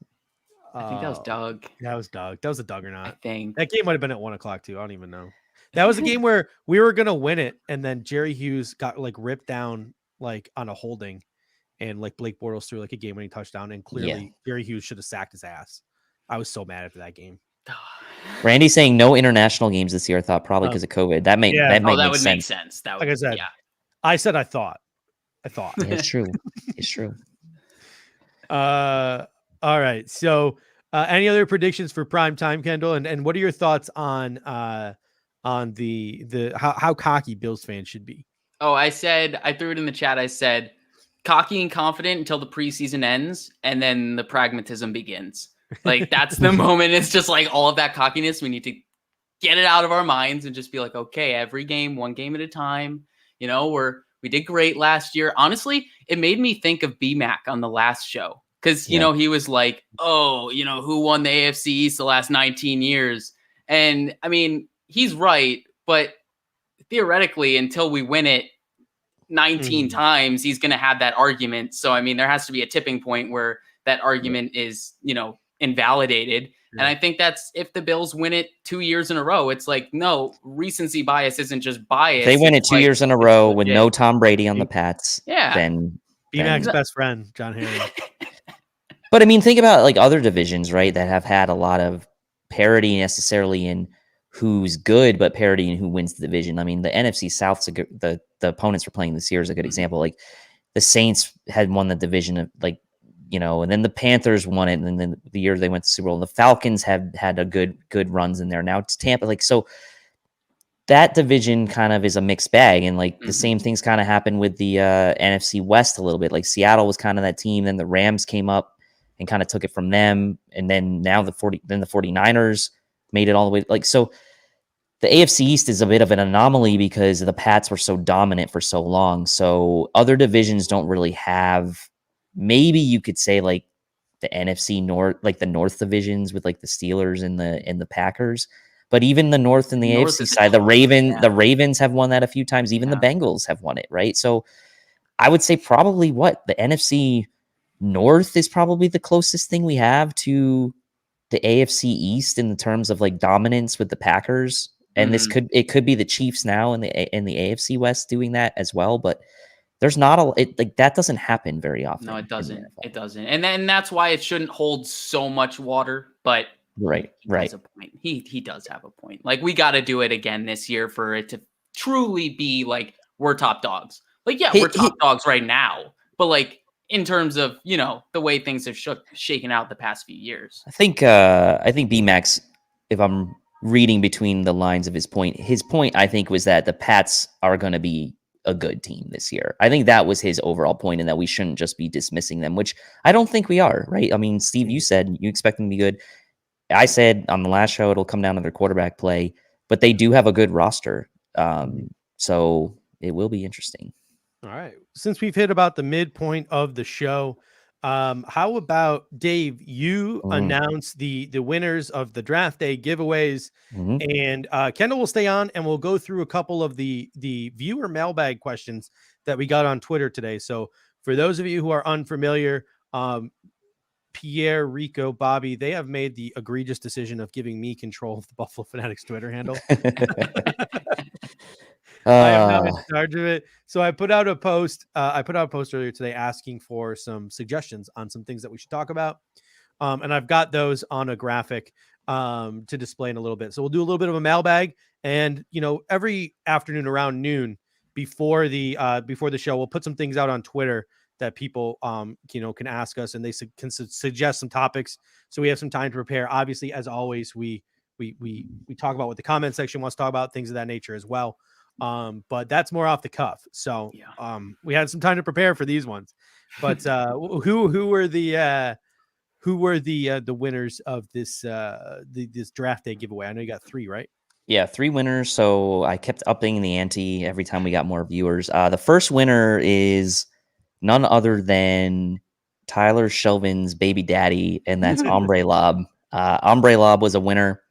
D: I think that was Doug.
B: That was Doug. That was a Doug or not?
D: I think
B: that game might have been at 1 o'clock too. I don't even know. That was a game where we were gonna win it, and then Jerry Hughes got like ripped down like on a holding, and like Blake Bortles threw like a game-winning touchdown, and clearly Jerry Hughes should have sacked his ass. I was so mad after that game.
C: Randy's saying no international games this year. I thought probably because of COVID. That would
D: make sense. That would,
B: like I said, I said I thought.
C: It's true. It's true.
B: All right. So, any other predictions for prime time, Kendall? And what are your thoughts on the how cocky Bills fans should be?
D: Oh, I threw it in the chat. I said cocky and confident until the preseason ends, and then the pragmatism begins. Like that's the moment. It's just like all of that cockiness. We need to get it out of our minds and just be like, okay, every game, one game at a time. We did great last year. Honestly, it made me think of BMAC on the last show. Because, he was like, who won the AFC East the last 19 years? And I mean, he's right. But theoretically, until we win it 19 times, he's going to have that argument. So, I mean, there has to be a tipping point where that argument is, invalidated. And I think that's if the Bills win it 2 years in a row, it's like, no, recency bias isn't just bias.
C: They win it 2 years in a row with no Tom Brady on the Pats.
D: Yeah.
C: Then
B: BMAC's best friend, John Harry.
C: But I mean, think about like other divisions, right? That have had a lot of parity necessarily in who's good, but parity in who wins the division. I mean, the NFC South's the opponents we're playing this year is a good example. Like the Saints had won the division of and then the Panthers won it, and then the year they went to Super Bowl. The Falcons have had a good runs in there. Now it's Tampa. So that division kind of is a mixed bag, and the same things kind of happened with the NFC West a little bit. Like Seattle was kind of that team, then the Rams came up and kind of took it from them, and then now the 49ers made it all the way. So the AFC East is a bit of an anomaly because the Pats were so dominant for so long. So other divisions don't really have. Maybe you could say like the NFC North, like the North divisions with like the Steelers and the Packers, but even the North and the AFC side, the Ravens have won that a few times. Even the Bengals have won it, right? So I would say probably the NFC North is probably the closest thing we have to the AFC East in the terms of like dominance with the Packers, and it could be the Chiefs now in the AFC West doing that as well, but. There's not that doesn't happen very often.
D: No, it doesn't. It doesn't. And then that's why it shouldn't hold so much water. But
C: right.
D: Has a point. He does have a point. Like we got to do it again this year for it to truly be like we're top dogs. Like we're top dogs right now. But like in terms of the way things have shaken out the past few years.
C: I think BMAX, if I'm reading between the lines of his point I think was that the Pats are going to be a good team this year. I think that was his overall point, and that we shouldn't just be dismissing them, which I don't think we are, right? I mean, Steve, you said you expect them to be good. I said on the last show it'll come down to their quarterback play, but they do have a good roster. So it will be interesting.
B: All right. Since we've hit about the midpoint of the show, how about Dave? You announce the winners of the draft day giveaways, and Kendall will stay on, and we'll go through a couple of the viewer mailbag questions that we got on Twitter today. So for those of you who are unfamiliar, Pierre, Rico, Bobby, they have made the egregious decision of giving me control of the Buffalo Fanatics Twitter handle. I am now in charge of it. So I put out a post. I put out a post earlier today asking for some suggestions on some things that we should talk about. And I've got those on a graphic to display in a little bit. So we'll do a little bit of a mailbag, and every afternoon around noon before the show, we'll put some things out on Twitter that people can ask us, and they can suggest some topics. So we have some time to prepare. Obviously, as always, we talk about what the comment section wants to talk about, things of that nature as well. But that's more off the cuff. So we had some time to prepare for these ones. But who were the winners of this this draft day giveaway? I know you got 3, right?
C: Yeah, 3 winners. So I kept upping the ante every time we got more viewers. The first winner is none other than Tyler Shelvin's baby daddy, and that's Ombre Lob. Ombre Lob was a winner.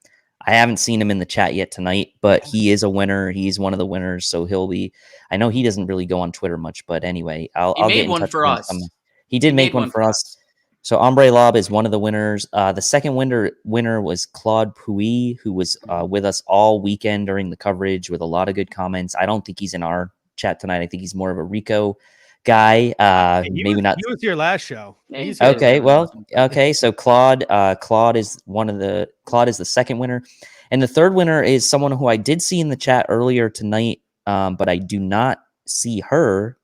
C: I haven't seen him in the chat yet tonight, but he is a winner. He's one of the winners, so he'll be. I know he doesn't really go on Twitter much, but anyway, I'll get in touch with him. He did make one for us. So Ombre Lob is one of the winners. The second winner was Claude Puy, who was with us all weekend during the coverage with a lot of good comments. I don't think he's in our chat tonight. I think he's more of a Rico guy. Maybe not.
B: He was here last show.
C: Okay, well, okay. So Claude is the second winner, and the third winner is someone who I did see in the chat earlier tonight, but I do not see her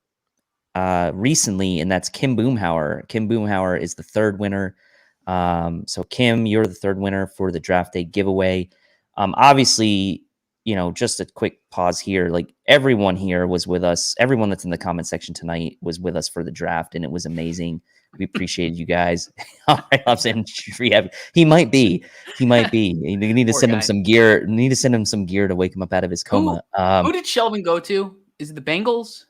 C: recently, and that's Kim Boomhauer. Kim Boomhauer is the third winner. So Kim, you're the third winner for the draft day giveaway. Obviously, just a quick pause here. Like, everyone here was with us. Everyone that's in the comment section tonight was with us for the draft, and it was amazing. We appreciated you guys. All right, I'm saying he might be. You need to send him some gear. Need to send him some gear to wake him up out of his coma.
D: Who did Shelvin go to? Is it the Bengals?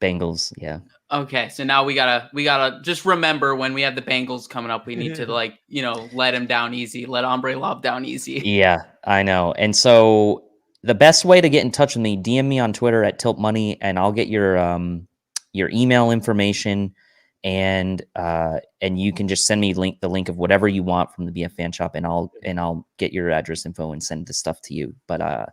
C: Bengals, yeah.
D: Okay, so now we gotta just remember when we have the Bengals coming up, we need to let him down easy, let Ombre Lob down easy.
C: Yeah, I know. And so the best way to get in touch with me, DM me on Twitter at Tilt Money, and I'll get your email information, and you can just send me the link of whatever you want from the BF Fan Shop, and I'll get your address info and send the stuff to you. But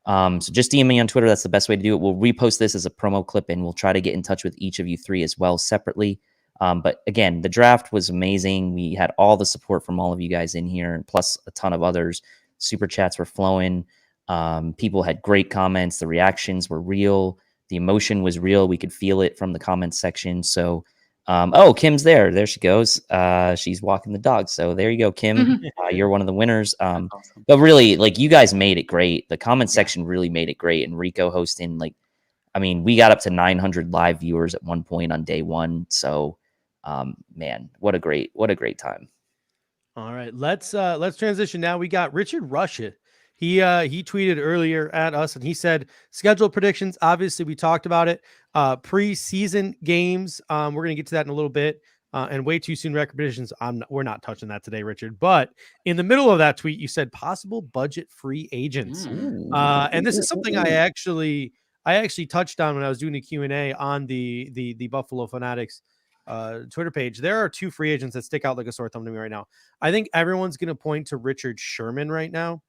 C: so just DM me on Twitter. That's the best way to do it. We'll repost this as a promo clip, and we'll try to get in touch with each of you 3 as well separately. But again, the draft was amazing. We had all the support from all of you guys in here, and plus a ton of others. Super chats were flowing. People had great comments. The reactions were real. The emotion was real. We could feel it from the comments section. So, Kim's there. There she goes. She's walking the dog. So there you go, Kim. You're one of the winners.
D: Awesome.
C: But really, you guys made it great. The comment section really made it great. And Rico hosting, we got up to 900 live viewers at one point on day 1. So, man, what a great time.
B: All right, let's transition now. We got Richard Rushet. He tweeted earlier at us, and he said schedule predictions. Obviously, we talked about it. Preseason games. We're gonna get to that in a little bit. And way too soon record predictions. We're not touching that today, Richard. But in the middle of that tweet, you said possible budget free agents. And this is something I actually touched on when I was doing the Q&A on the Buffalo Fanatics Twitter page. There are 2 free agents that stick out like a sore thumb to me right now. I think everyone's going to point to Richard Sherman right now,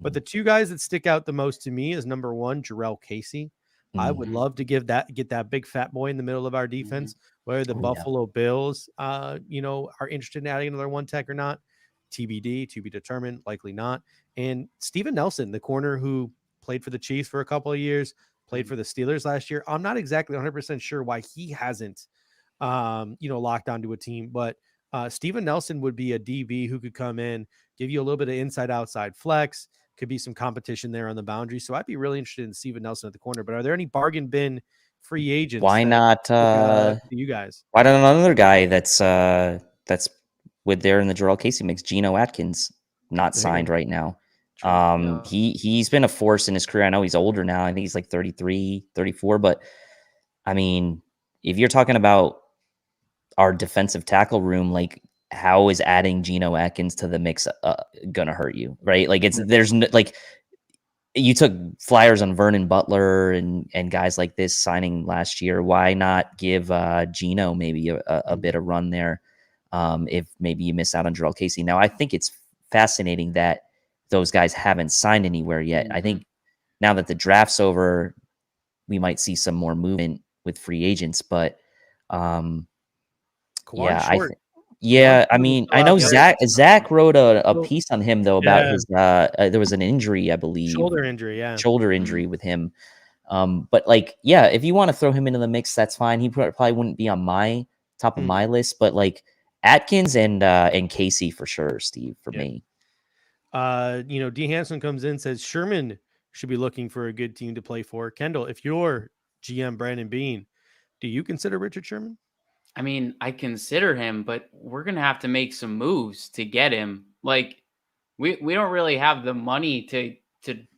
B: but the 2 guys that stick out the most to me is number 1, Jarrell Casey. I would love to get that big fat boy in the middle of our defense, whether the Buffalo Bills, are interested in adding another 1 tech or not. TBD, to be determined, likely not. And Steven Nelson, the corner who played for the Chiefs for a couple of years, played for the Steelers last year. I'm not exactly 100% sure why he hasn't, locked onto a team, but Steven Nelson would be a DB who could come in, give you a little bit of inside-outside flex. Could be some competition there on the boundary. So I'd be really interested in Steven Nelson at the corner. But are there any bargain bin free agents?
C: Why not
B: you guys?
C: Why not another guy that's with there in the Jarrell Casey mix? Geno Atkins, not signed right now. He's been a force in his career. I know he's older now. I think he's 33, 34. But I mean, if you're talking about our defensive tackle room, how is adding Geno Atkins to the mix gonna hurt you, right? You took flyers on Vernon Butler and guys like this signing last year. Why not give Geno maybe a bit of run there if maybe you miss out on Jarrell Casey? Now, I think it's fascinating that those guys haven't signed anywhere yet. I think now that the draft's over, we might see some more movement with free agents. But yeah, I mean, I know Zach wrote a piece on him though about his there was an injury, I believe,
B: shoulder injury
C: with him. But like, yeah, if you want to throw him into the mix, that's fine. He probably wouldn't be on my top of my list, but like Atkins and Casey for sure, Steve, for me.
B: D Hansen comes in, says Sherman should be looking for a good team to play for. Kendall, if you're GM Brandon Bean, do you consider Richard Sherman?
D: I mean, I consider him, but we're gonna have to make some moves to get him. Like, we don't really have the money to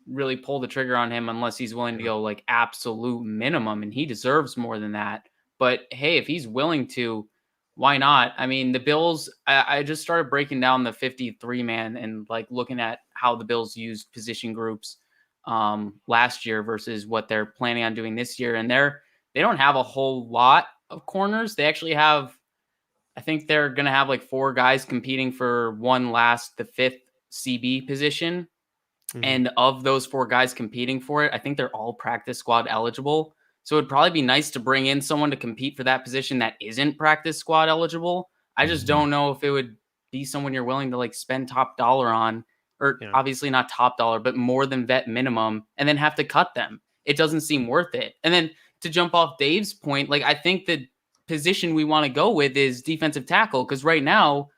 D: really pull the trigger on him unless he's willing to go like absolute minimum, and he deserves more than that. But hey, if he's willing to, why not? I mean, the Bills, I just started breaking down the 53 man and like looking at how the Bills used position groups last year versus what they're planning on doing this year, and they don't have a whole lot of corners. They actually have, I think they're going to have like 4 guys competing for the 5th CB position. And of those 4 guys competing for it, I think they're all practice squad eligible. So it'd probably be nice to bring in someone to compete for that position that isn't practice squad eligible. I just don't know if it would be someone you're willing to like spend top dollar on, or obviously not top dollar, but more than vet minimum, and then have to cut them. It doesn't seem worth it. And then to jump off Dave's point, like I think the position we want to go with is defensive tackle, because right now,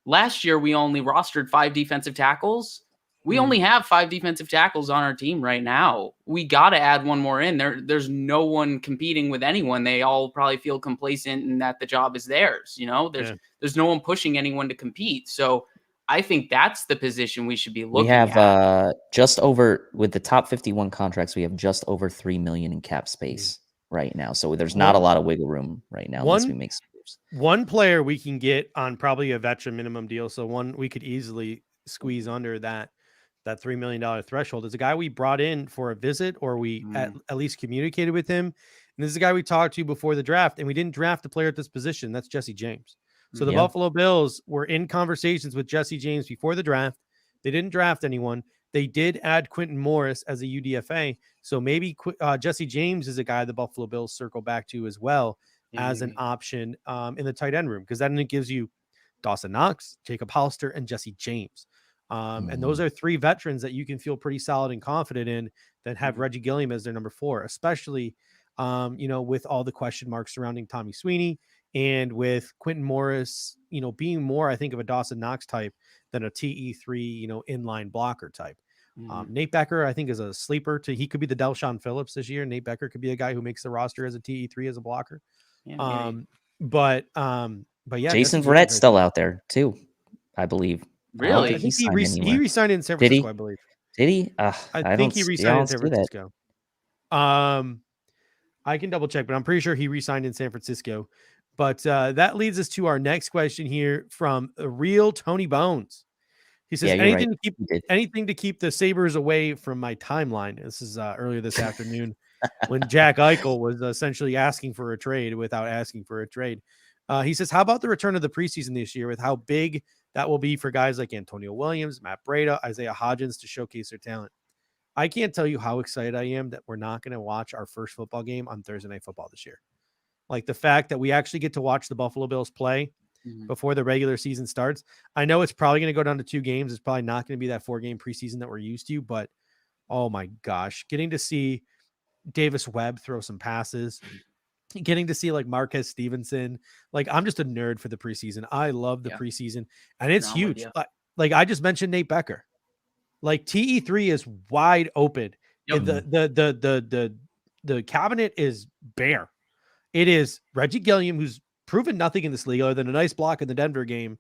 D: last year we only rostered 5 defensive tackles. We only have 5 defensive tackles on our team right now. We got to add one more in. There's no one competing with anyone. They all probably feel complacent and that the job is theirs. There's no one pushing anyone to compete. So I think that's the position we should be looking at. We
C: have just over, with the top 51 contracts, we have just over $3 million in cap space right now. So there's not a lot of wiggle room right now unless we make some moves.
B: One player we can get on probably a veteran minimum deal. So one we could easily squeeze under that $3 million threshold is a guy we brought in for a visit, or we at least communicated with him. And this is a guy we talked to before the draft, and we didn't draft a player at this position. That's Jesse James. So the Buffalo Bills were in conversations with Jesse James before the draft. They didn't draft anyone. They did add Quentin Morris as a UDFA. So maybe Jesse James is a guy the Buffalo Bills circle back to as well as an option in the tight end room, because then it gives you Dawson Knox, Jacob Hollister, and Jesse James. And those are 3 veterans that you can feel pretty solid and confident in, that have Reggie Gilliam as their number 4, especially, with all the question marks surrounding Tommy Sweeney, and with Quentin Morris, being more, I think, of a Dawson Knox type than a TE3, inline blocker type. Nate Becker, I think, is a sleeper. He could be the Delshon Phillips this year. Nate Becker could be a guy who makes the roster as a TE3 as a blocker. But yeah,
C: Jason Verrett's still out there too, I believe.
D: Really?
B: I think he re-signed in San Francisco, I believe.
C: Did he?
B: I think he re-signed in San Francisco. I can double check, but I'm pretty sure he re-signed in San Francisco. But that leads us to our next question here from RealTonyBones. He says, anything to keep the Sabres away from my timeline. This is earlier this afternoon when Jack Eichel was essentially asking for a trade without asking for a trade. He says, how about the return of the preseason this year, with how big that will be for guys like Antonio Williams, Matt Breida, Isaiah Hodgins to showcase their talent? I can't tell you how excited I am that we're not going to watch our first football game on Thursday Night Football this year. Like the fact that we actually get to watch the Buffalo Bills play before the regular season starts. I know it's probably going to go down to 2 games. It's probably not going to be that 4-game preseason that we're used to, but oh my gosh, getting to see Davis Webb throw some passes, getting to see like Marquez Stevenson. Like, I'm just a nerd for the preseason. I love the preseason, and it's huge. Like I just mentioned Nate Becker. Like TE3 is wide open. The cabinet is bare. It is Reggie Gilliam, who's proven nothing in this league other than a nice block in the Denver game,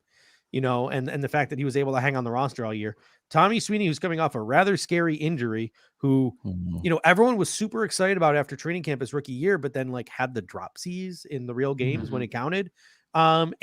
B: and the fact that he was able to hang on the roster all year. Tommy Sweeney, who's coming off a rather scary injury, who, everyone was super excited about after training camp his rookie year, but then like had the dropsies in the real games when it counted. And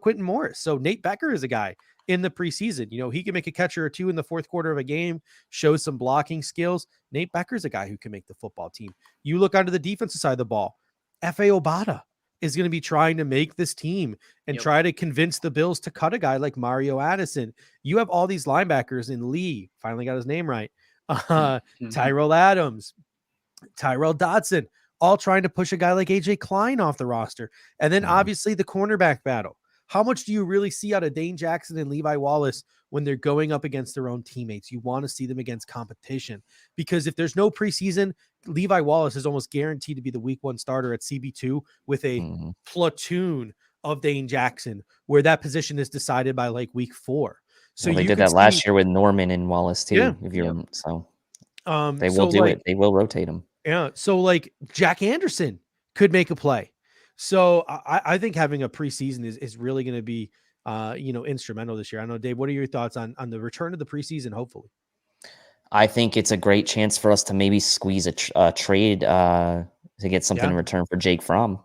B: Quentin Morris. So Nate Becker is a guy in the preseason. He can make a catcher or 2 in the fourth quarter of a game, show some blocking skills. Nate Becker's a guy who can make the football team. You look onto the defensive side of the ball. F.A. Obata is going to be trying to make this team and try to convince the Bills to cut a guy like Mario Addison. You have all these linebackers in Lee, finally got his name right. Tyrell Adams, Tyrell Dodson, all trying to push a guy like AJ Klein off the roster. And then obviously the cornerback battle. How much do you really see out of Dane Jackson and Levi Wallace when they're going up against their own teammates? You want to see them against competition, because if there's no preseason, Levi Wallace is almost guaranteed to be the week 1 starter at CB2 with a platoon of Dane Jackson, where that position is decided by like week 4. So
C: they did that last year with Norman and Wallace too.
B: Yeah.
C: If you're so
B: they
C: will do it. They will rotate them.
B: Yeah. So like Jack Anderson could make a play. So I think having a preseason is really going to be, instrumental this year. I know, Dave, what are your thoughts on the return of the preseason? Hopefully.
C: I think it's a great chance for us to maybe squeeze a trade to get something in return for Jake Fromm.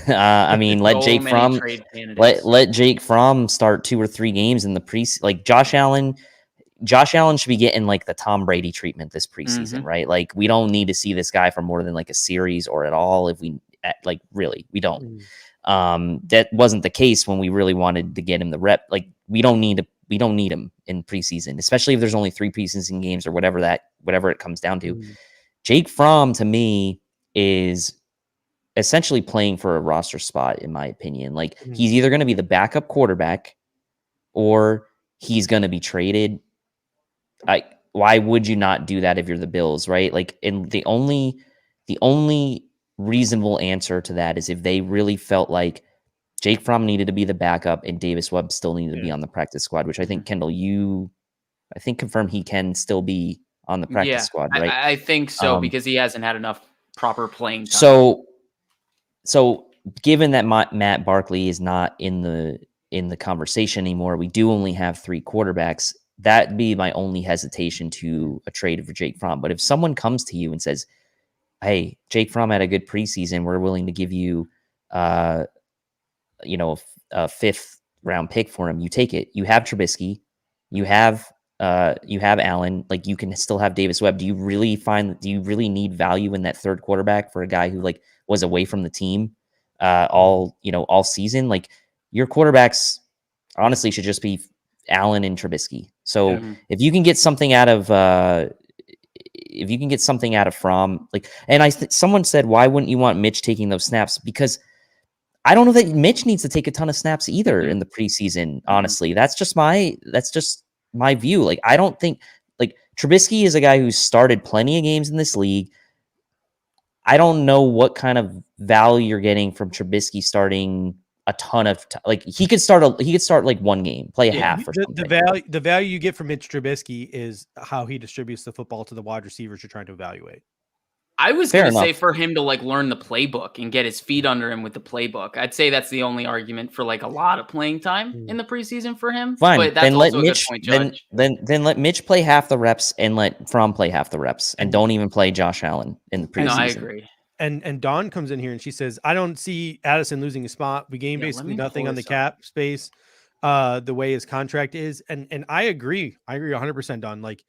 C: I mean, let Jake Fromm start 2 or 3 games in the preseason. Like Josh Allen should be getting like the Tom Brady treatment this preseason, right? Like we don't need to see this guy for more than like a series or at all. If we really, we don't. That wasn't the case when we really wanted to get him the rep. Like we don't need him in preseason, especially if there's only 3 preseason games or whatever it comes down to. Jake Fromm to me is essentially playing for a roster spot, in my opinion. Like he's either going to be the backup quarterback or he's going to be traded. Why would you not do that if you're the Bills, right? Like, and the only reasonable answer to that is if they really felt like Jake Fromm needed to be the backup and Davis Webb still needed to be on the practice squad, which I think, Kendall, I think confirmed he can still be on the practice squad, right?
D: I think so, because he hasn't had enough proper playing time.
C: So given that Matt Barkley is not in the conversation anymore, we do only have 3 quarterbacks. That'd be my only hesitation to a trade for Jake Fromm. But if someone comes to you and says, hey, Jake Fromm had a good preseason, we're willing to give you, a 5th round pick for him, you take it. You have Trubisky, you have Allen, like you can still have Davis Webb. Do you really need value in that 3rd quarterback for a guy who like was away from the team all season? Like your quarterbacks honestly should just be Allen and Trubisky. So if you can get something out of Fromm, like, and someone said, why wouldn't you want Mitch taking those snaps? Because I don't know that Mitch needs to take a ton of snaps either in the preseason. Honestly, that's just my view. Like, I don't think like Trubisky is a guy who's started plenty of games in this league. I don't know what kind of value you're getting from Trubisky starting a ton of like he could start like 1 game, play a half or something.
B: The value you get from Mitch Trubisky is how he distributes the football to the wide receivers you're trying to evaluate.
D: I was going to say for him to like learn the playbook and get his feet under him with the playbook. I'd say that's the only argument for like a lot of playing time in the preseason for him.
C: Fine,
D: but that's
C: then
D: also
C: let Mitch,
D: a good point, Judge.
C: Then let Mitch play half the reps and let Fromm play half the reps, and don't even play Josh Allen in the preseason.
D: No, I agree.
B: And Dawn comes in here and she says, I don't see Addison losing a spot. We gain basically nothing on the cap space, the way his contract is. And I agree. I agree 100%, Dawn. Like,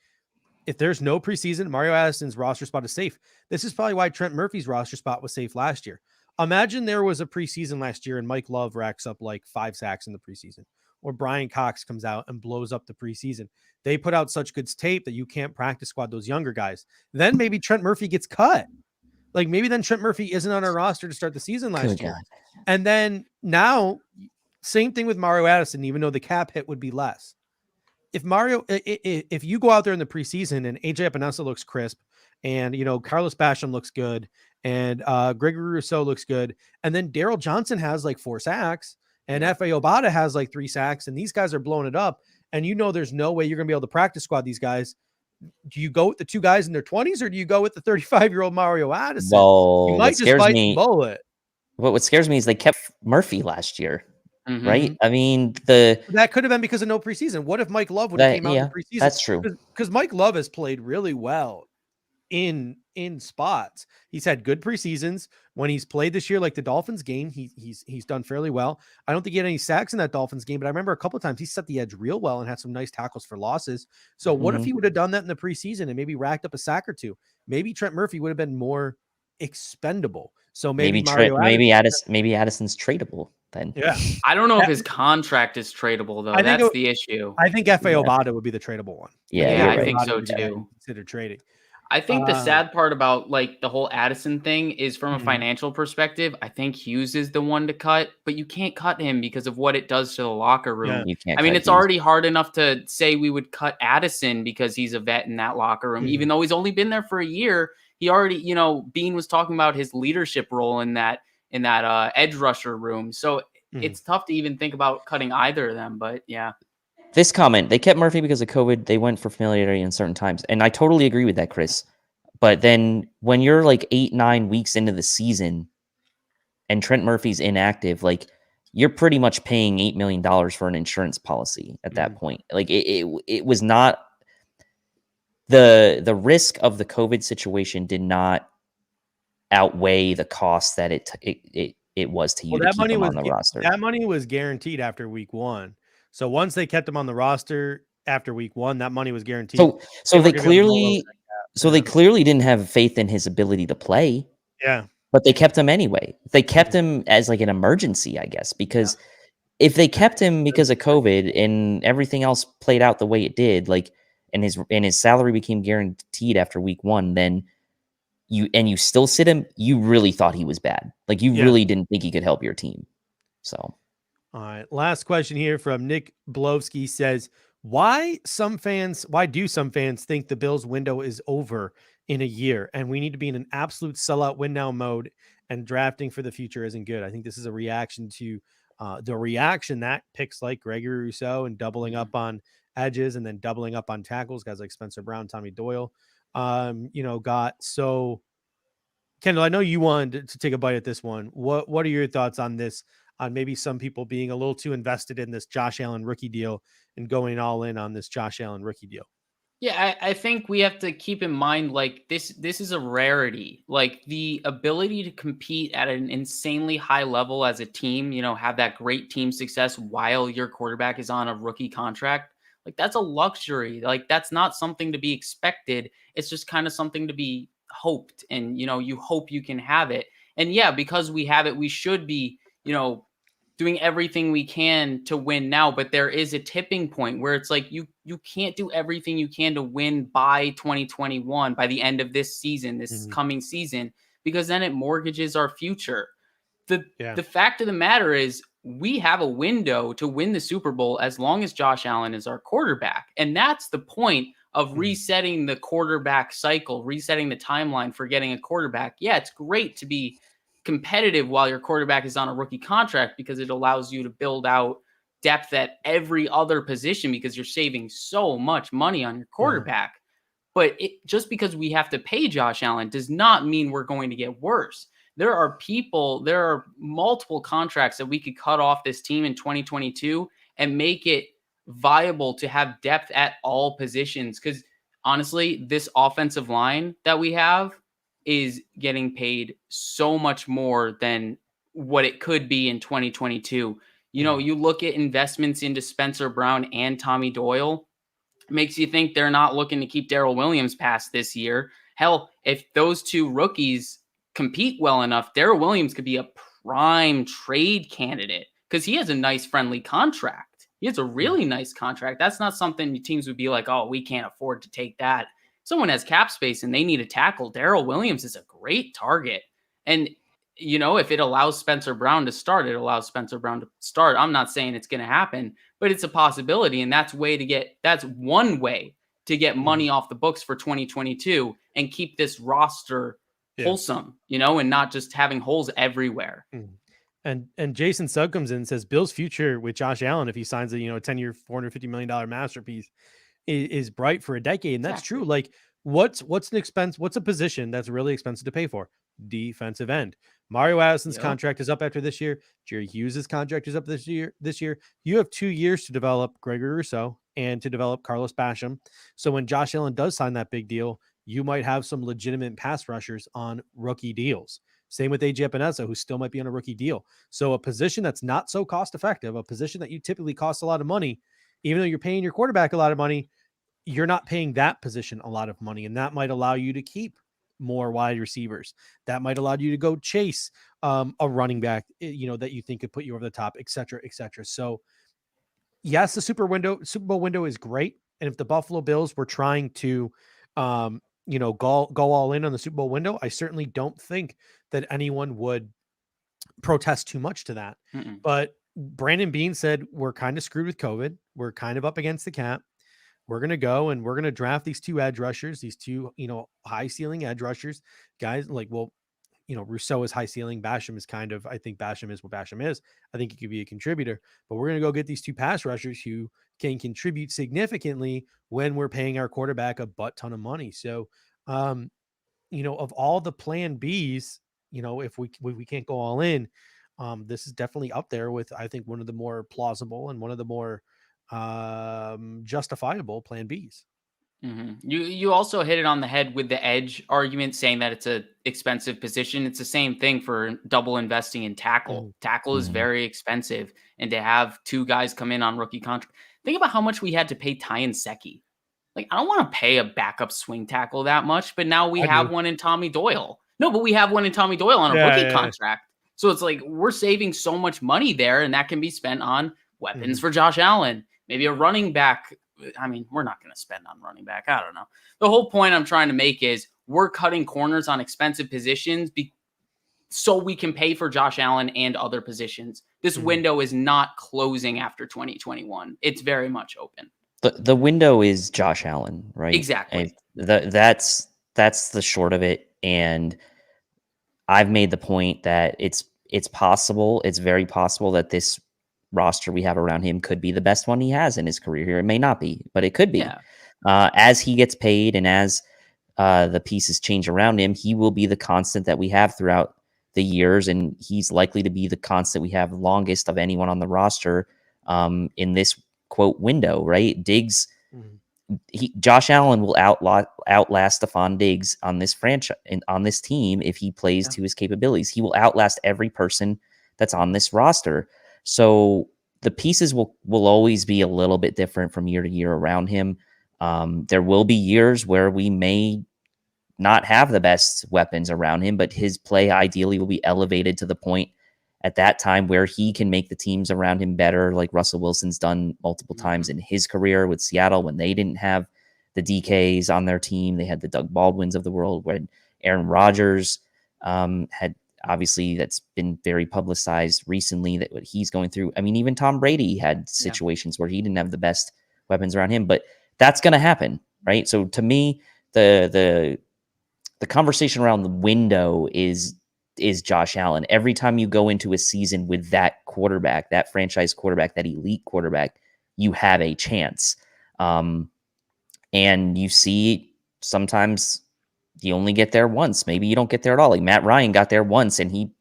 B: if there's no preseason, Mario Addison's roster spot is safe. This is probably why Trent Murphy's roster spot was safe last year. Imagine there was a preseason last year and Mike Love racks up like 5 sacks in the preseason, or Brian Cox comes out and blows up the preseason. They put out such good tape that you can't practice squad those younger guys. Then maybe Trent Murphy gets cut. Like maybe then Trent Murphy isn't on our roster to start the season last year. And then now, same thing with Mario Addison, even though the cap hit would be less. If you go out there in the preseason and AJ Epinesa looks crisp and, Carlos Basham looks good and Gregory Rousseau looks good, and then Daryl Johnson has like 4 sacks and F.A. Obata has like 3 sacks and these guys are blowing it up, and there's no way you're going to be able to practice squad these guys. Do you go with the 2 guys in their 20s or do you go with the 35-year-old Mario Addison?
C: Well,
B: you might just bite the bullet.
C: What scares me is they kept Murphy last year, right? I mean,
B: that could have been because of no preseason. What if Mike Love would have came out in the preseason?
C: That's true.
B: Because Mike Love has played really well in spots. He's had good preseasons. When he's played this year, like the Dolphins game, he's done fairly well. I don't think he had any sacks in that Dolphins game, but I remember a couple of times he set the edge real well and had some nice tackles for losses. So what if he would have done that in the preseason and maybe racked up a sack or 2? Maybe Trent Murphy would have been more expendable. So maybe
C: Addison's tradable then.
B: Yeah.
D: I don't know if his contract is tradable though. That's the issue.
B: I think F.A. Obata would be the tradable one.
C: Yeah,
D: I think so too.
B: Consider trading.
D: I think the sad part about like the whole Addison thing is from a financial perspective, I think Hughes is the one to cut, but you can't cut him because of what it does to the locker room.
B: Yeah.
C: You can't
D: I mean,
C: cut
D: it's
C: Hughes.
D: already hard enough to say we would cut Addison because he's a vet in that locker room, even though he's only been there for a year. He already, you know, Bean was talking about his leadership role in that edge rusher room. So it's tough to even think about cutting either of them, but yeah.
C: This comment, they kept Murphy because of COVID. They went for familiarity in certain times. And I totally agree with that, Chris. But then when you're like 8-9 weeks into the season and Trent Murphy's inactive, like you're pretty much paying $8 million for an insurance policy at that point. Like it was not the risk of the COVID situation did not outweigh the cost that it was to you to keep him on the roster.
B: That money was guaranteed after week 1. So once they kept him on the roster after week 1, that money was guaranteed.
C: So they clearly didn't have faith in his ability to play.
B: Yeah.
C: But they kept him anyway. They kept him as like an emergency, I guess, because if they kept him because of COVID and everything else played out the way it did, like and his salary became guaranteed after week 1, then you still sit him, you really thought he was bad. Like you really didn't think he could help your team. So
B: all right. Last question here from Nick Blovsky says, why do some fans think the Bills window is over in a year and we need to be in an absolute sellout win now mode and drafting for the future isn't good? I think this is a reaction to the reaction that picks like Gregory Rousseau and doubling up on edges and then doubling up on tackles, guys like Spencer Brown, Tommy Doyle, got. So Kendall, I know you wanted to take a bite at this one. What are your thoughts on this? On maybe some people being a little too invested in this Josh Allen rookie deal and going all in on this Josh Allen rookie deal.
D: Yeah, I think we have to keep in mind, like, this is a rarity. Like, the ability to compete at an insanely high level as a team, have that great team success while your quarterback is on a rookie contract, like, that's a luxury. Like, that's not something to be expected. It's just kind of something to be hoped. And, you hope you can have it. And yeah, because we have it, we should be, doing everything we can to win now, but there is a tipping point where it's like you can't do everything you can to win by 2021, by the end of this season, this coming season, because then it mortgages our future. The fact of the matter is we have a window to win the Super Bowl as long as Josh Allen is our quarterback. And that's the point of resetting the quarterback cycle, resetting the timeline for getting a quarterback. Yeah, it's great to be competitive while your quarterback is on a rookie contract because it allows you to build out depth at every other position because you're saving so much money on your quarterback. But just because we have to pay Josh Allen does not mean we're going to get worse. There are multiple contracts that we could cut off this team in 2022 and make it viable to have depth at all positions. Because honestly, this offensive line that we have is getting paid so much more than what it could be in 2022. You look at investments into Spencer Brown and Tommy Doyle, makes you think they're not looking to keep Darrell Williams past this year. Hell, if those two rookies compete well enough, Darrell Williams could be a prime trade candidate because he has a nice friendly contract. He has a really nice contract. That's not something teams would be like, oh, we can't afford to take that. Someone has cap space and they need a tackle. Darrell Williams is a great target. And, if it allows Spencer Brown to start, it allows Spencer Brown to start. I'm not saying it's going to happen, but it's a possibility. And that's one way to get money off the books for 2022 and keep this roster wholesome, and not just having holes everywhere.
B: And Jason Sugg comes in and says Bill's future with Josh Allen, if he signs a 10-year, $450 million masterpiece, is bright for a decade. And that's true. Like what's a position that's really expensive to pay for? Defensive end. Mario Addison's contract is up after this year. Jerry Hughes's contract is up this year. You have 2 years to develop Gregory Rousseau and to develop Carlos Basham. So when Josh Allen does sign that big deal, you might have some legitimate pass rushers on rookie deals. Same with AJ Epinesa, who still might be on a rookie deal. So a position that's not so cost effective, a position that you typically cost a lot of money, even though you're paying your quarterback a lot of money, you're not paying that position a lot of money. And that might allow you to keep more wide receivers. That might allow you to go chase a running back, that you think could put you over the top, et cetera, et cetera. So yes, the Super Bowl window is great. And if the Buffalo Bills were trying to go all in on the Super Bowl window, I certainly don't think that anyone would protest too much to that.
D: Mm-mm.
B: But Brandon Beane said, we're kind of screwed with COVID. We're kind of up against the cap. We're going to go and we're going to draft these 2 edge rushers, these 2, high ceiling edge rushers, guys like, well, Rousseau is high ceiling. Basham is I think Basham is what Basham is. I think he could be a contributor, but we're going to go get these 2 pass rushers who can contribute significantly when we're paying our quarterback a butt ton of money. So, of all the plan Bs, if we can't go all in, this is definitely up there with, I think, one of the more plausible and one of the more justifiable plan Bs.
D: Mm-hmm. You also hit it on the head with the edge argument, saying that it's a expensive position. It's the same thing for double investing in tackle.
B: Mm-hmm.
D: Tackle is very expensive, and to have 2 guys come in on rookie contract. Think about how much we had to pay Tyan Secchi. Like, I don't want to pay a backup swing tackle that much, but now we have one in Tommy Doyle. No, but we have one in Tommy Doyle on a rookie contract. So it's like we're saving so much money there, and that can be spent on weapons for Josh Allen, maybe a running back. I mean, we're not going to spend on running back. I don't know. The whole point I'm trying to make is we're cutting corners on expensive positions so we can pay for Josh Allen and other positions. This window is not closing after 2021. It's very much open.
C: The window is Josh Allen, right?
D: Exactly.
C: And that's the short of it. And I've made the point that it's possible. It's very possible that this roster we have around him could be the best one he has in his career here. It may not be, but it could be.
D: Yeah.
C: As he gets paid and as the pieces change around him, he will be the constant that we have throughout the years, and he's likely to be the constant we have longest of anyone on the roster in this quote window, right? Diggs, Josh Allen will outlast Stephon Diggs on this franchise and on this team if he plays to his capabilities. He will outlast every person that's on this roster. So the pieces will always be a little bit different from year to year around him. There will be years where we may not have the best weapons around him, but his play ideally will be elevated to the point at that time where he can make the teams around him better, like Russell Wilson's done multiple times in his career with Seattle when they didn't have the DKs on their team. They had the Doug Baldwins of the world. When Aaron Rodgers had, obviously that's been very publicized recently, that what he's going through. I mean, even Tom Brady had situations where he didn't have the best weapons around him, but that's going to happen, right? So to me, the conversation around the window is Josh Allen. Every time you go into a season with that quarterback, that franchise quarterback, that elite quarterback, you have a chance. And you see sometimes you only get there once. Maybe you don't get there at all. Like Matt Ryan got there once and he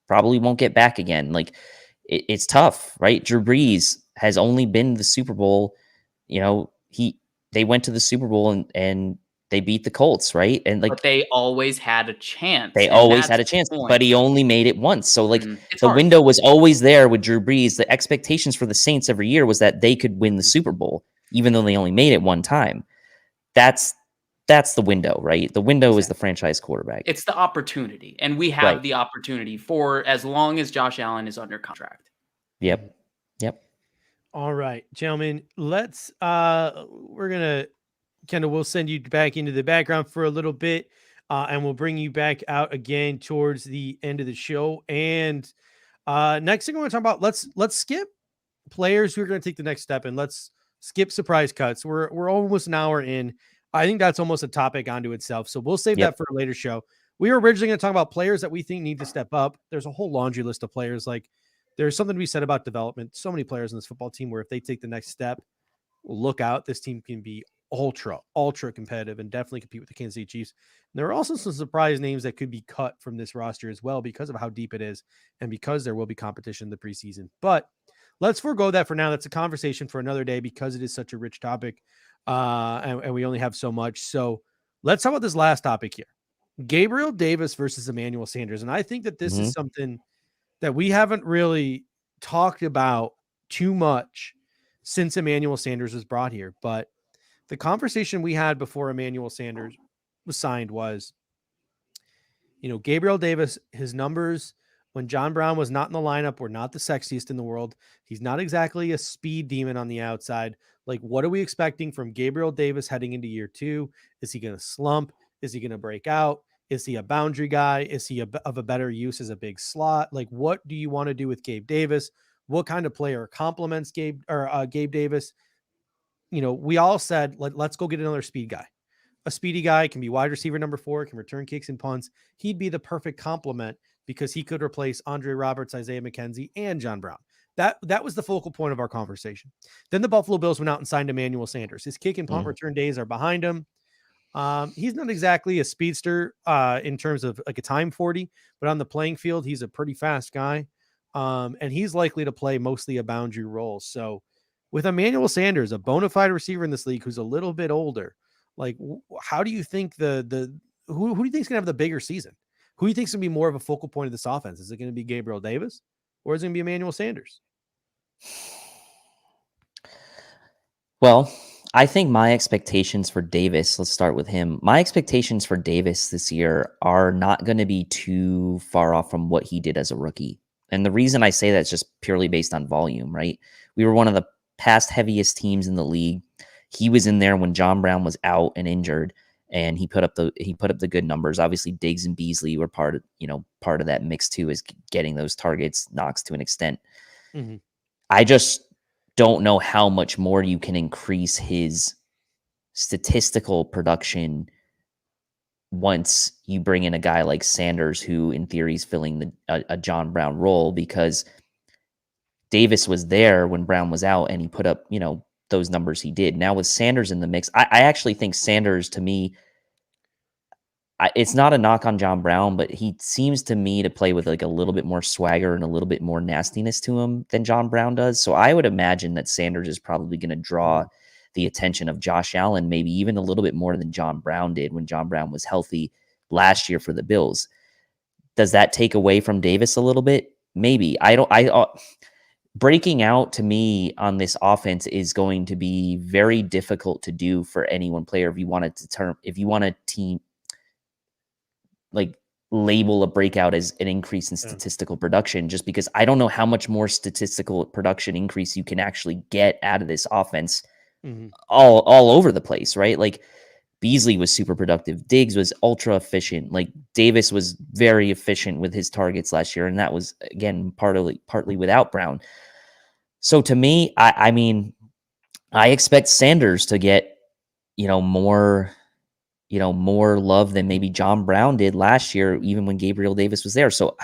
C: probably won't get back again. Like it's tough, right? Drew Brees has only been to the Super Bowl. They went to the Super Bowl and they beat the Colts, right? And
D: but they always had a chance.
C: They always had a chance, but he only made it once. So the window was always there with Drew Brees. The expectations for the Saints every year was that they could win the Super Bowl, even though they only made it one time. That's the window, right? The window is the franchise quarterback.
D: It's the opportunity, and we have the opportunity for as long as Josh Allen is under contract.
C: Yep.
B: All right, gentlemen, let's Kendall, we'll send you back into the background for a little bit, and we'll bring you back out again towards the end of the show. And next thing I want to talk about, let's skip players who are going to take the next step, and let's skip surprise cuts. We're almost an hour in. I think that's almost a topic onto itself, so we'll save that for a later show. We were originally going to talk about players that we think need to step up. There's a whole laundry list of players. Like there's something to be said about development. So many players in this football team where if they take the next step, look out, this team can be ultra competitive and definitely compete with the Kansas City Chiefs. And there are also some surprise names that could be cut from this roster as well because of how deep it is and because there will be competition in the preseason. But let's forego that for now. That's a conversation for another day because it is such a rich topic, and we only have so much. So let's talk about this last topic here. Gabriel Davis versus Emmanuel Sanders. And I think that this is something that we haven't really talked about too much since Emmanuel Sanders was brought here. But the conversation we had before Emmanuel Sanders was signed was, Gabriel Davis, his numbers when John Brown was not in the lineup were not the sexiest in the world. He's not exactly a speed demon on the outside. Like, what are we expecting from Gabriel Davis heading into year 2? Is he going to slump? Is he going to break out? Is he a boundary guy? Is he of a better use as a big slot? Like, what do you want to do with Gabe Davis? What kind of player complements Gabe Davis? We all said, let's go get another speed guy. A speedy guy can be wide receiver number 4, can return kicks and punts. He'd be the perfect complement because he could replace Andre Roberts, Isaiah McKenzie, and John Brown. That was the focal point of our conversation. Then the Buffalo Bills went out and signed Emmanuel Sanders. His kick and punt return days are behind him. He's not exactly a speedster in terms of like a time 40, but on the playing field, he's a pretty fast guy. And he's likely to play mostly a boundary role. So with Emmanuel Sanders, a bona fide receiver in this league who's a little bit older, like how do you think who do you think is going to have the bigger season? Who do you think is going to be more of a focal point of this offense? Is it going to be Gabriel Davis or is it going to be Emmanuel Sanders?
C: Well, I think my expectations for Davis, let's start with him. My expectations for Davis this year are not going to be too far off from what he did as a rookie. And the reason I say that is just purely based on volume, right? We were one of the past heaviest teams in the league. He was in there when John Brown was out and injured, and he put up the good numbers. Obviously, Diggs and Beasley were part of that mix too, is getting those targets, Knox to an extent. Mm-hmm. I just don't know how much more you can increase his statistical production once you bring in a guy like Sanders, who in theory is filling a John Brown role, because Davis was there when Brown was out and he put up, those numbers he did. Now with Sanders in the mix, I actually think Sanders, to me, it's not a knock on John Brown, but he seems to me to play with like a little bit more swagger and a little bit more nastiness to him than John Brown does. So I would imagine that Sanders is probably going to draw the attention of Josh Allen, maybe even a little bit more than John Brown did when John Brown was healthy last year for the Bills. Does that take away from Davis a little bit? Maybe. Breaking out to me on this offense is going to be very difficult to do for any one player. If you want a team, like label a breakout as an increase in statistical production, just because I don't know how much more statistical production increase you can actually get out of this offense all over the place, right? Like Beasley was super productive. Diggs was ultra efficient. Like Davis was very efficient with his targets last year. And that was, again, partly without Brown. So to me, I mean, I expect Sanders to get, more love than maybe John Brown did last year, even when Gabriel Davis was there. So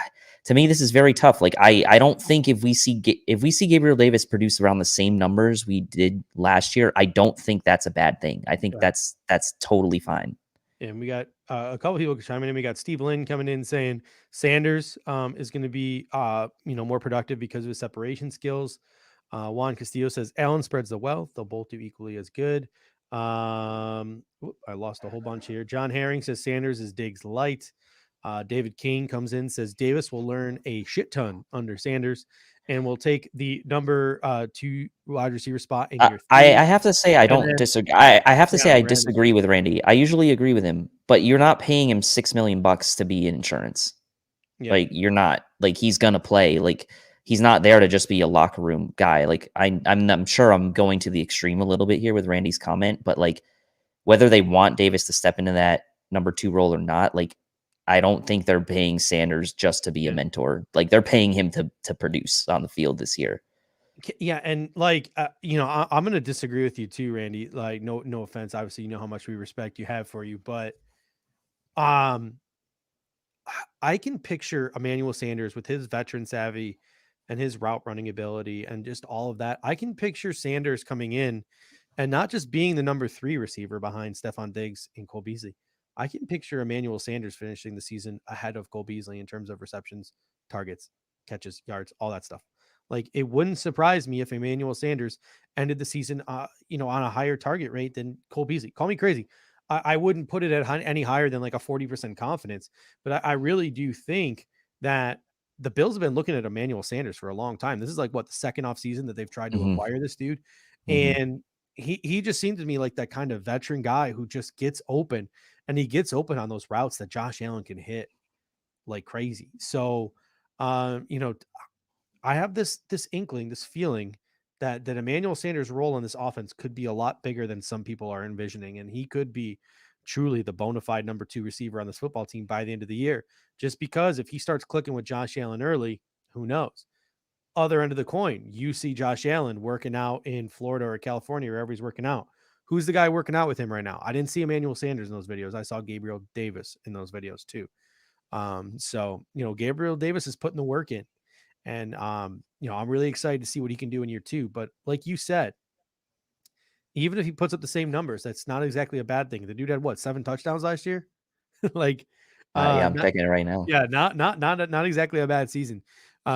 C: to me, this is very tough. Like I don't think if we see Gabriel Davis produce around the same numbers we did last year, I don't think that's a bad thing. I think that's totally fine.
B: And we got a couple people chiming in. We got Steve Lynn coming in saying Sanders is going to be more productive because of his separation skills. Juan Castillo says Allen spreads the wealth. They'll both do equally as good. I lost a whole bunch here. John Herring says Sanders is Diggs light. David King comes in, says Davis will learn a shit ton under Sanders and will take the number 2 wide receiver spot in year 3.
C: I have to say I don't disagree. I have to say I disagree with Randy. I usually agree with him, but you're not paying him $6 million to be in insurance. Yeah. Like you're not, like he's gonna play. Like he's not there to just be a locker room guy. Like I'm sure I'm going to the extreme a little bit here with Randy's comment, but like whether they want Davis to step into that number 2 role or not, like I don't think they're paying Sanders just to be a mentor. Like they're paying him to produce on the field this year.
B: Yeah. And like, I'm going to disagree with you too, Randy. Like no offense. Obviously, how much we respect you have for you, but I can picture Emmanuel Sanders with his veteran savvy and his route running ability and just all of that. I can picture Sanders coming in and not just being the number 3 receiver behind Stephon Diggs and Cole Beasley. I can picture Emmanuel Sanders finishing the season ahead of Cole Beasley in terms of receptions, targets, catches, yards, all that stuff. Like it wouldn't surprise me if Emmanuel Sanders ended the season, on a higher target rate than Cole Beasley. Call me crazy. I wouldn't put it at any higher than like a 40% confidence, but I really do think that the Bills have been looking at Emmanuel Sanders for a long time. This is like the second off season that they've tried to acquire this dude. And he just seemed to me like that kind of veteran guy who just gets open, and he gets open on those routes that Josh Allen can hit like crazy. So, I have this inkling, this feeling that Emmanuel Sanders' role in this offense could be a lot bigger than some people are envisioning. And he could be truly the bona fide number 2 receiver on this football team by the end of the year. Just because if he starts clicking with Josh Allen early, who knows? Other end of the coin, you see Josh Allen working out in Florida or California, wherever he's working out. Who's the guy working out with him right now? I didn't see Emmanuel Sanders in those videos. I saw Gabriel Davis in those videos too. So, Gabriel Davis is putting the work in. And, I'm really excited to see what he can do in year 2. But like you said, even if he puts up the same numbers, that's not exactly a bad thing. The dude had 7 touchdowns last year? Like,
C: Yeah, I'm
B: not,
C: checking it right now.
B: yeah, not exactly a bad season.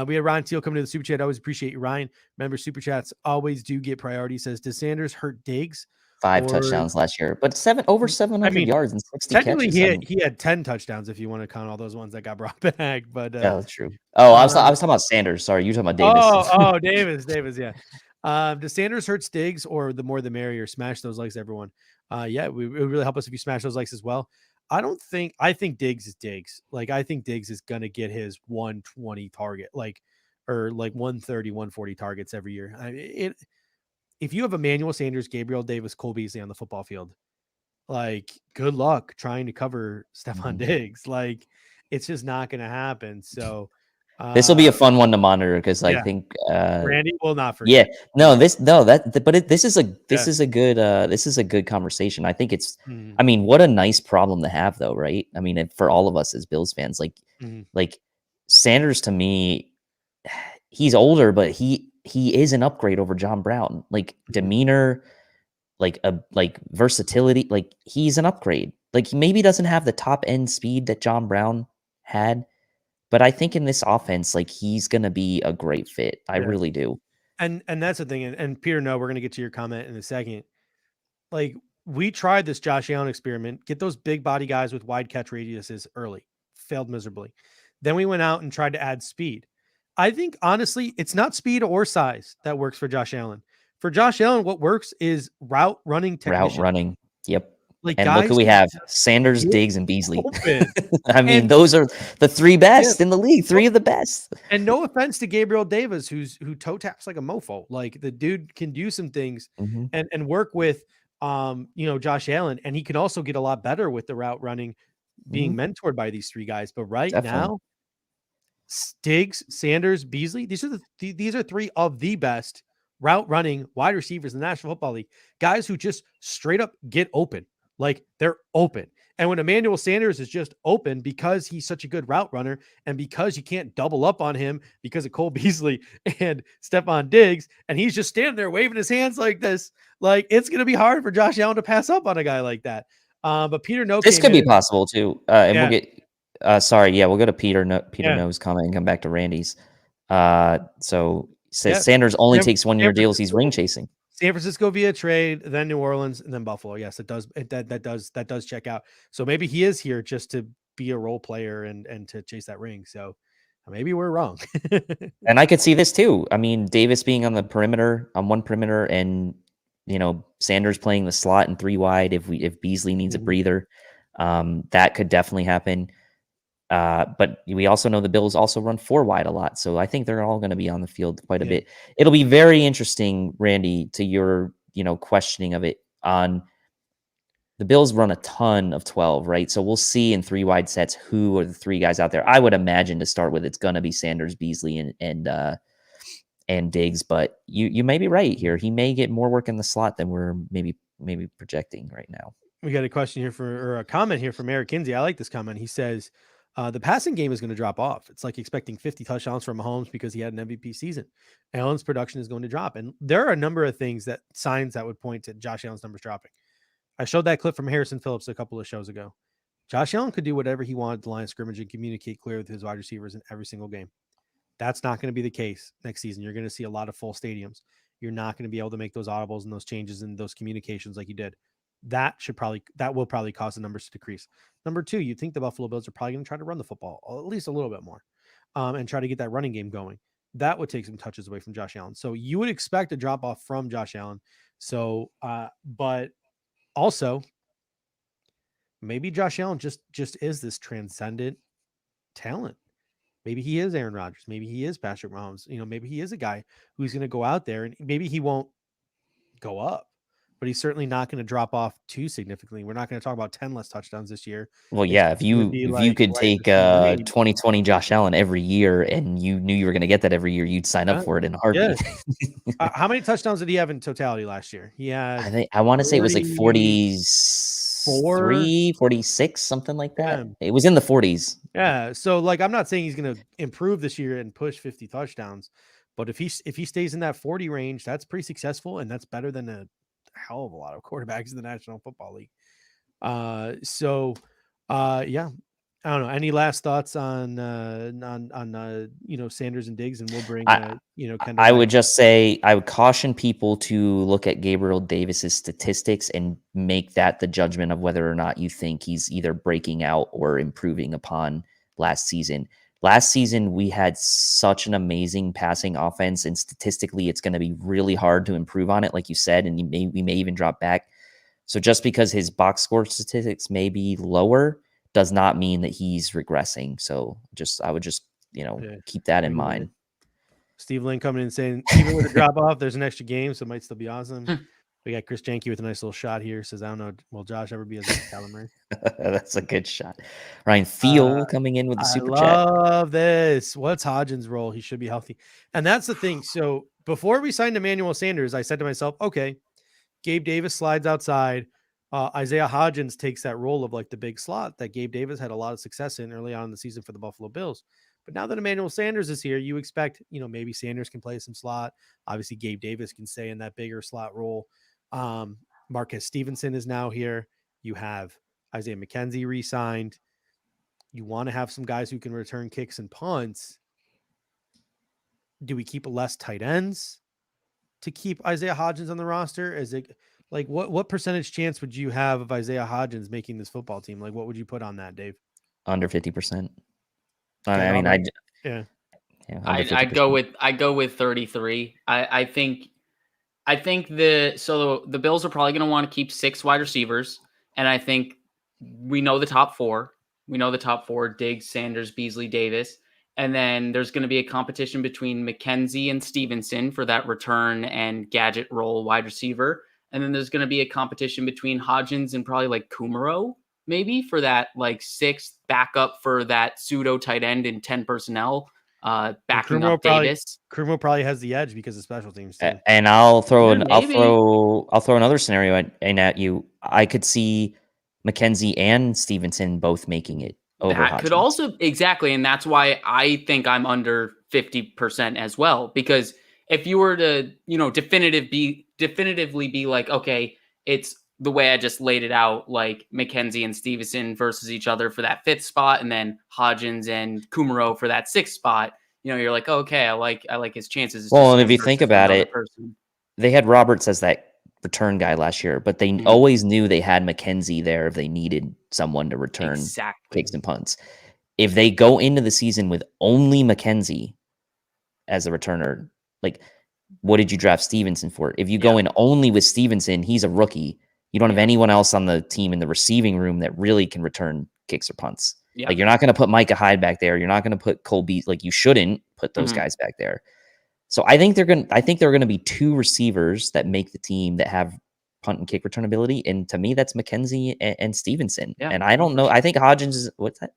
B: We had Ryan Teal coming to the super chat. I always appreciate you, Ryan. Remember, super chats always do get priority. He says, does Sanders hurt Diggs?
C: 5 touchdowns last year, but over 700 yards and 60
B: technically
C: catches.
B: He had 10 touchdowns if you want to count all those ones that got brought back. But
C: yeah, that's true. Oh, I was talking about Sanders. Sorry, you're talking about
B: Davis.
C: Davis.
B: Davis, yeah. Does Sanders hurt Diggs, or the more the merrier? Smash those likes, everyone. Yeah, it would really help us if you smash those likes as well. I think Diggs is Diggs. Like, I think Diggs is gonna get his 120 target, or 130, 140 targets every year. If you have Emmanuel Sanders, Gabriel Davis, Cole Beasley on the football field, like, good luck trying to cover Stephon Diggs. Like, it's just not going to happen. So
C: this will be a fun one to monitor, because I think
B: Randy will not forget.
C: this is a good conversation. I think it's I mean, what a nice problem to have, though, right? I mean, for all of us as Bills fans, like Sanders, to me, he's older, but he is an upgrade over John Brown. Like, demeanor, like versatility, like, he's an upgrade. Like, he maybe doesn't have the top end speed that John Brown had, but I think in this offense, like, he's gonna be a great fit. I really do.
B: And that's the thing. And Peter, no, we're gonna get to your comment in a second. Like, we tried this Josh Allen experiment, get those big body guys with wide catch radiuses early, failed miserably. Then we went out and tried to add speed. I think, honestly, it's not speed or size that works for Josh Allen. For Josh Allen, what works is route running technician.
C: Route running. Yep.
B: Like,
C: and look who we have: Sanders, Diggs, and Beasley. I mean, those are the 3 best in the league. 3 of the best.
B: And no offense to Gabriel Davis, who toe taps like a mofo. Like, the dude can do some things and work with Josh Allen, and he can also get a lot better with the route running, being mentored by these 3 guys. But now, Diggs, Sanders, Beasley, these are 3 of the best route running wide receivers in the National Football League. Guys who just straight up get open. Like, they're open. And when Emmanuel Sanders is just open because he's such a good route runner, and because you can't double up on him because of Cole Beasley and Stephon Diggs, and he's just standing there waving his hands like this, like, it's going to be hard for Josh Allen to pass up on a guy like that. But Peter No,
C: this could be possible too. And we'll get we'll go to Peter No's comment and come back to Randy's. So says Sanders only takes 1-year deals. He's ring chasing.
B: San Francisco via trade, then New Orleans, and then Buffalo. Yes, it does. That does check out. So maybe he is here just to be a role player and to chase that ring. So maybe we're wrong.
C: And I could see this too. I mean, Davis being on one perimeter, and Sanders playing the slot and 3 wide. If Beasley needs a breather, that could definitely happen. But we also know the Bills also run 4 wide a lot. So I think they're all going to be on the field quite a bit. It'll be very interesting, Randy, to your, questioning of it. On the Bills run a ton of 12, right? So we'll see in 3 wide sets who are the 3 guys out there. I would imagine to start with, it's going to be Sanders, Beasley, and Diggs. But you may be right here. He may get more work in the slot than we're maybe projecting right now.
B: We got a question here or a comment here from Eric Kinsey. I like this comment. He says, the passing game is going to drop off. It's like expecting 50 touchdowns from Mahomes because he had an MVP season. Allen's production is going to drop. And there are a number of signs that would point to Josh Allen's numbers dropping. I showed that clip from Harrison Phillips a couple of shows ago. Josh Allen could do whatever he wanted at the line of scrimmage and communicate clear with his wide receivers in every single game. That's not going to be the case next season. You're going to see a lot of full stadiums. You're not going to be able to make those audibles and those changes and those communications like you did. That will probably cause the numbers to decrease. Number 2, you think the Buffalo Bills are probably going to try to run the football at least a little bit more, and try to get that running game going. That would take some touches away from Josh Allen. So you would expect a drop off from Josh Allen. So, but also maybe Josh Allen just is this transcendent talent. Maybe he is Aaron Rodgers. Maybe he is Patrick Mahomes. Maybe he is a guy who's going to go out there and maybe he won't go up, but he's certainly not going to drop off too significantly. We're not going to talk about 10 less touchdowns this year.
C: Well,
B: It's
C: yeah, if
B: gonna
C: you
B: be
C: if you
B: like
C: could
B: right
C: take
B: in the same range.
C: 2020 Josh Allen every year and you knew you were going to get that every year, you'd sign up for it in a heartbeat.
B: How many touchdowns did he have in totality last year? He had
C: I want to say it was like
B: 44,
C: 43, 46, something like that.
B: Yeah.
C: It was in the 40s.
B: Yeah. So like, I'm not saying he's going to improve this year and push 50 touchdowns, but if he stays in that 40 range, that's pretty successful, and that's better than a hell of a lot of quarterbacks in the National Football League. Yeah. I don't know. Any last thoughts on Sanders and Diggs, and we'll bring Kendall
C: I
B: back.
C: would just say I would caution people to look at Gabriel Davis's statistics and make that the judgment of whether or not you think he's either breaking out or improving upon last season. Last season, we had such an amazing passing offense, and statistically, it's going to be really hard to improve on it, like you said, and we may even drop back. So just because his box score statistics may be lower does not mean that he's regressing. So I would just keep that in mind.
B: Steve Lynn coming in saying, even with a drop off, there's an extra game, so it might still be awesome. We got Chris Janke with a nice little shot here. Says, I don't know, will Josh ever be as good as Kyler Murray?
C: That's a good shot. Ryan Thiel coming in with the super chat.
B: I love this. What's Hodgins' role? He should be healthy. And that's the thing. So before we signed Emmanuel Sanders, I said to myself, okay, Gabe Davis slides outside. Isaiah Hodgins takes that role of like the big slot that Gabe Davis had a lot of success in early on in the season for the Buffalo Bills. But now that Emmanuel Sanders is here, you expect, maybe Sanders can play some slot. Obviously, Gabe Davis can stay in that bigger slot role. Marquez Stevenson is now here. You have Isaiah McKenzie re-signed. You want to have some guys who can return kicks and punts. Do we keep less tight ends to keep Isaiah Hodgins on the roster? Is it like what percentage chance would you have of Isaiah Hodgins making this football team? Like, what would you put on that, Dave?
C: Under 50%.
D: I'd go with 33. I think the Bills are probably going to want to keep 6 wide receivers, and I think we know the top 4. We know the top 4: Diggs, Sanders, Beasley, Davis. And then there's going to be a competition between McKenzie and Stevenson for that return and gadget role wide receiver. And then there's going to be a competition between Hodgins and probably like Kumaro, maybe, for that like 6th backup for that pseudo tight end in 10 personnel, backing up Davis.
B: Kumaro probably has the edge because of special teams too.
C: And I'll throw another scenario at you. I could see McKenzie and Stevenson both making it.
D: That could also, exactly. And that's why I think I'm under 50% as well. Because if you were to, definitively be like, okay, it's the way I just laid it out, like McKenzie and Stevenson versus each other for that 5th spot, and then Hodgins and Kumaro for that 6th spot, you're like, okay, I like his chances. It's
C: and if you think about it, they had Roberts as that return guy last year, but they always knew they had McKenzie there if they needed someone to return kicks and punts. If they go into the season with only McKenzie as a returner, like, what did you draft Stevenson for? If you go in only with Stevenson, he's a rookie. You don't have anyone else on the team in the receiving room that really can return kicks or punts. Yeah. Like, you're not going to put Micah Hyde back there. You're not going to put Cole Beasley. Like, you shouldn't put those guys back there. So I think there are going to be 2 receivers that make the team that have punt and kick return ability, and to me, that's McKenzie and Stevenson. Yeah, and I don't know. I think Hodgins is what's that?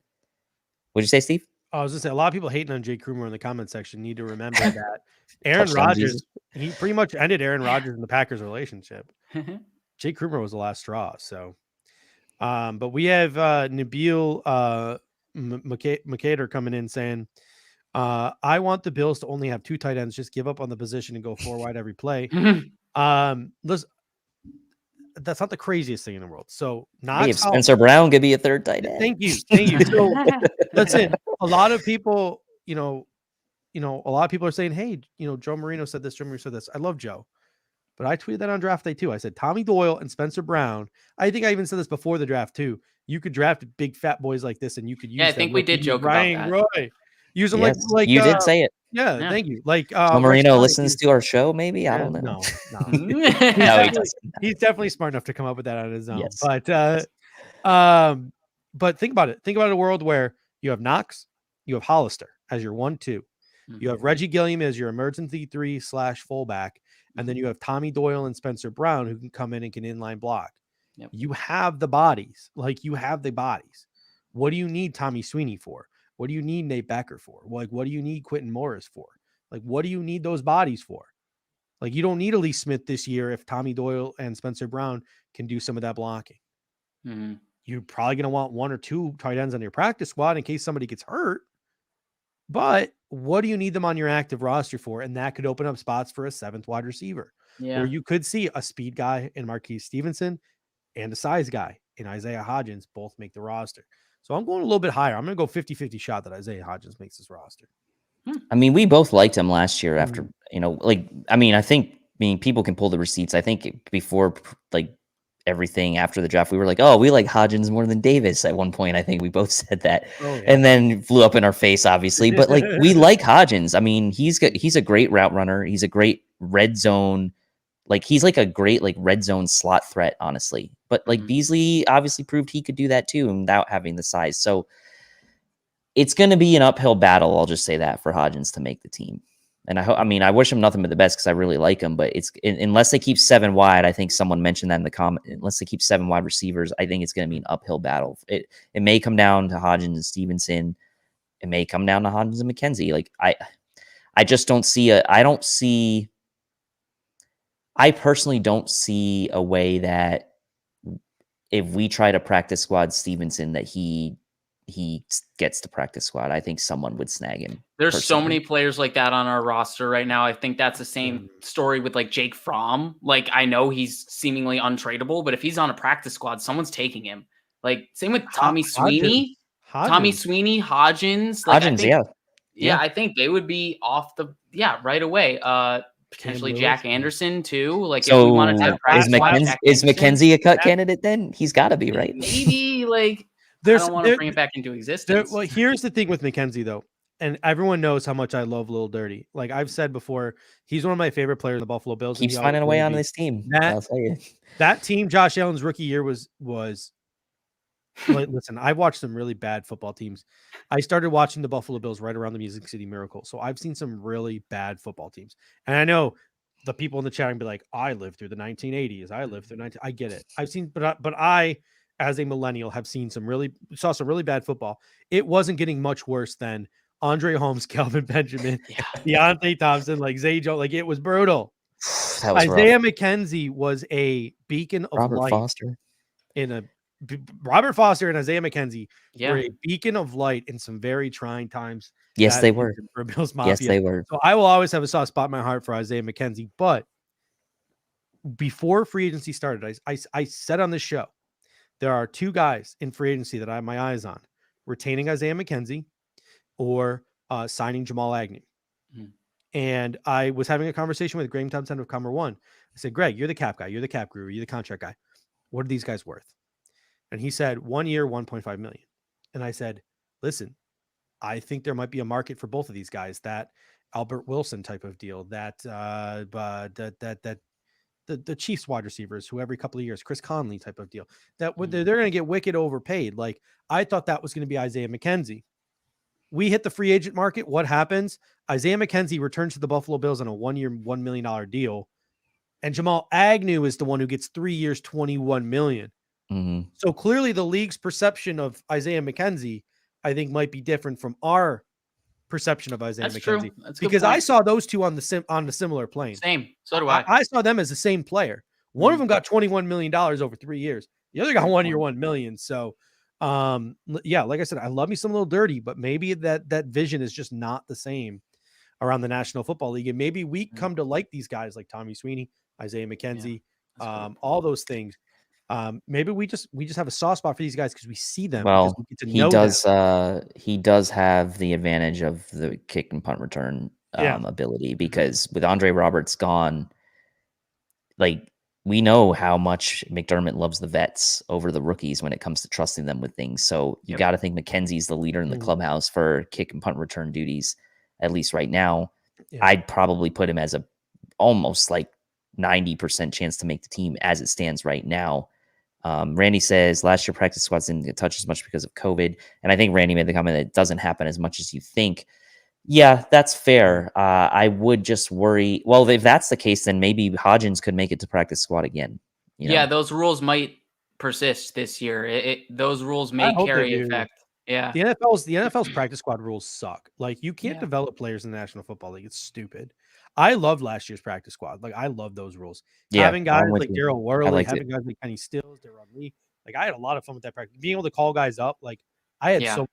C: What'd you say, Steve?
B: I was going to say, a lot of people hating on Jay Krumer in the comment section need to remember that Aaron Rodgers, he pretty much ended Aaron Rodgers and the Packers relationship. Jay Krumer was the last straw. So, but we have Nabil McCader coming in saying, I want the Bills to only have 2 tight ends. Just give up on the position and go 4 wide every play. Listen, that's not the craziest thing in the world. So
C: if Spencer Brown could be a 3rd tight end.
B: Thank you. So that's it. A lot of people, a lot of people are saying, hey, Joe Marino said this, Joe Marino said this. I love Joe. But I tweeted that on draft day too. I said, Tommy Doyle and Spencer Brown. I think I even said this before the draft too. You could draft big fat boys like this, and you could use.
D: Yeah, I think we did joke
B: Ryan
D: about that.
B: Roy. Use them like
C: you did say it.
B: Yeah, thank you. Like
C: Marino listens to our show, maybe. I don't know.
B: No. He's definitely smart enough to come up with that on his own.
C: Yes.
B: But think about it. Think about a world where you have Knox, you have Hollister as your 1-2. You have Reggie Gilliam as your emergency 3/fullback, And then you have Tommy Doyle and Spencer Brown who can come in and can inline block.
D: Yep.
B: You have the bodies. Like, you have the bodies. What do you need Tommy Sweeney for? What do you need Nate Becker for? Like, what do you need Quentin Morris for? Like, what do you need those bodies for? Like, you don't need Elise Smith this year if Tommy Doyle and Spencer Brown can do some of that blocking.
D: Mm-hmm.
B: You're probably going to want 1 or 2 tight ends on your practice squad in case somebody gets hurt. But what do you need them on your active roster for? And that could open up spots for a 7th wide receiver.
D: Yeah.
B: Or you could see a speed guy in Marquise Stevenson and a size guy in Isaiah Hodgins both make the roster. So I'm going a little bit higher. I'm going to go 50-50 shot that Isaiah Hodgins makes this roster.
C: I mean, we both liked him last year after, people can pull the receipts. I think before, like, everything after the draft, we were like, oh, we like Hodgins more than Davis at one point. I think we both said that.
B: Oh, yeah.
C: And then flew up in our face, obviously. But, like, we like Hodgins. I mean, he's a great route runner. He's a great red zone. Like, he's like a great, like, red zone slot threat, honestly. But, like, Beasley obviously proved he could do that too without having the size. So it's going to be an uphill battle. I'll just say that for Hodgins to make the team. And I wish him nothing but the best because I really like him. But unless they keep 7 wide, I think someone mentioned that in the comment. Unless they keep 7 wide receivers, I think it's going to be an uphill battle. It may come down to Hodgins and Stevenson. It may come down to Hodgins and McKenzie. Like, I just don't see I personally don't see a way that if we try to practice squad Stevenson that he gets to practice squad. I think someone would snag him.
D: There's
C: personally.
D: so many players like that on our roster right now. I think that's the same story with, like, Jake Fromm. Like, I know he's seemingly untradeable, but if he's on a practice squad, someone's taking him. Like, same with Tommy Sweeney. Tommy Sweeney, Hodgins. Like,
C: Hodgins,
D: yeah, I think they would be off right away. Potentially Jack Anderson too. Like,
C: so
D: if we wanted to have practice,
C: is McKenzie a cut candidate then? He's got to be, right?
D: Maybe, like, I don't want to bring it back into existence.
B: Well, here's the thing with McKenzie, though, and everyone knows how much I love Lil Dirty. Like I've said before, he's one of my favorite players in the Buffalo Bills.
C: Keeps finding a way on this team. I'll tell you.
B: That team, Josh Allen's rookie year was like, listen, I've watched some really bad football teams. I started watching the Buffalo Bills right around the Music City Miracle. So I've seen some really bad football teams. And I know the people in the chat can be like, I lived through the 1980s. I lived through I get it. I've seen, but I, as a millennial, have seen some really bad football. It wasn't getting much worse than Andre Holmes, Kelvin Benjamin, Deontay Thompson, like Zay Jones. Like, it was brutal.
C: That was
B: Isaiah
C: rough.
B: McKenzie was a beacon of
C: Robert
B: light. Robert Foster and Isaiah McKenzie were a beacon of light in some very trying times.
C: Yes, they were.
B: For Bills Mafia.
C: Yes, they were.
B: So I will always have a soft spot in my heart for Isaiah McKenzie. But before free agency started, I said on this show, there are 2 guys in free agency that I have my eyes on: retaining Isaiah McKenzie or signing Jamal Agnew. And I was having a conversation with Graham Thompson of Comer One. I said, Greg, you're the cap guy. You're the cap guru. You're the contract guy. What are these guys worth? And he said, 1 year, 1.5 million. And I said, listen, I think there might be a market for both of these guys. That Albert Wilson type of deal, the Chiefs wide receivers who every couple of years, Chris Conley type of deal, that they're going to get wicked overpaid. Like, I thought that was going to be Isaiah McKenzie. We hit the free agent market. What happens? Isaiah McKenzie returns to the Buffalo Bills on a 1 year, $1 million deal. And Jamal Agnew is the one who gets 3 years, $21 million.
C: Mm-hmm.
B: So clearly the league's perception of Isaiah McKenzie, I think, might be different from our perception of Isaiah McKenzie. Because I saw those two on the similar plane.
D: Same. So do I.
B: I saw them as the same player. One of them got $21 million over 3 years. The other got 1 year, $1 million. So, like I said, I love me some Little Dirty, but maybe that vision is just not the same around the National Football League. And maybe we come to like these guys like Tommy Sweeney, Isaiah McKenzie, all those things. Maybe we just have a soft spot for these guys because we see them.
C: Well,
B: we get to know them.
C: He does have the advantage of the kick and punt return ability, because with Andre Roberts gone, like, we know how much McDermott loves the vets over the rookies when it comes to trusting them with things. So you got to think McKenzie's the leader in the clubhouse for kick and punt return duties, at least right now. Yeah. I'd probably put him as a almost like 90% chance to make the team as it stands right now. Randy says last year practice squads didn't get touched as much because of COVID. And I think Randy made the comment that it doesn't happen as much as you think. Yeah, that's fair. I would just worry. Well, if that's the case, then maybe Hodgins could make it to practice squad again.
D: Yeah, those rules might persist this year. Those rules
B: I
D: may
B: hope they
D: carry
B: do.
D: effect. Yeah.
B: The NFL's practice squad rules suck. Like, you can't
D: Yeah.
B: develop players in the National Football League. It's stupid. I loved last year's practice squad. Like, I love those rules.
C: Yeah,
B: Having guys
C: I'm with
B: like
C: you.
B: Daryl
C: I
B: Worley,
C: liked
B: having
C: it.
B: guys like Kenny Stills, Daryl Lee. Like, I had a lot of fun with that practice. Being able to call guys up, like, I had
D: Yeah.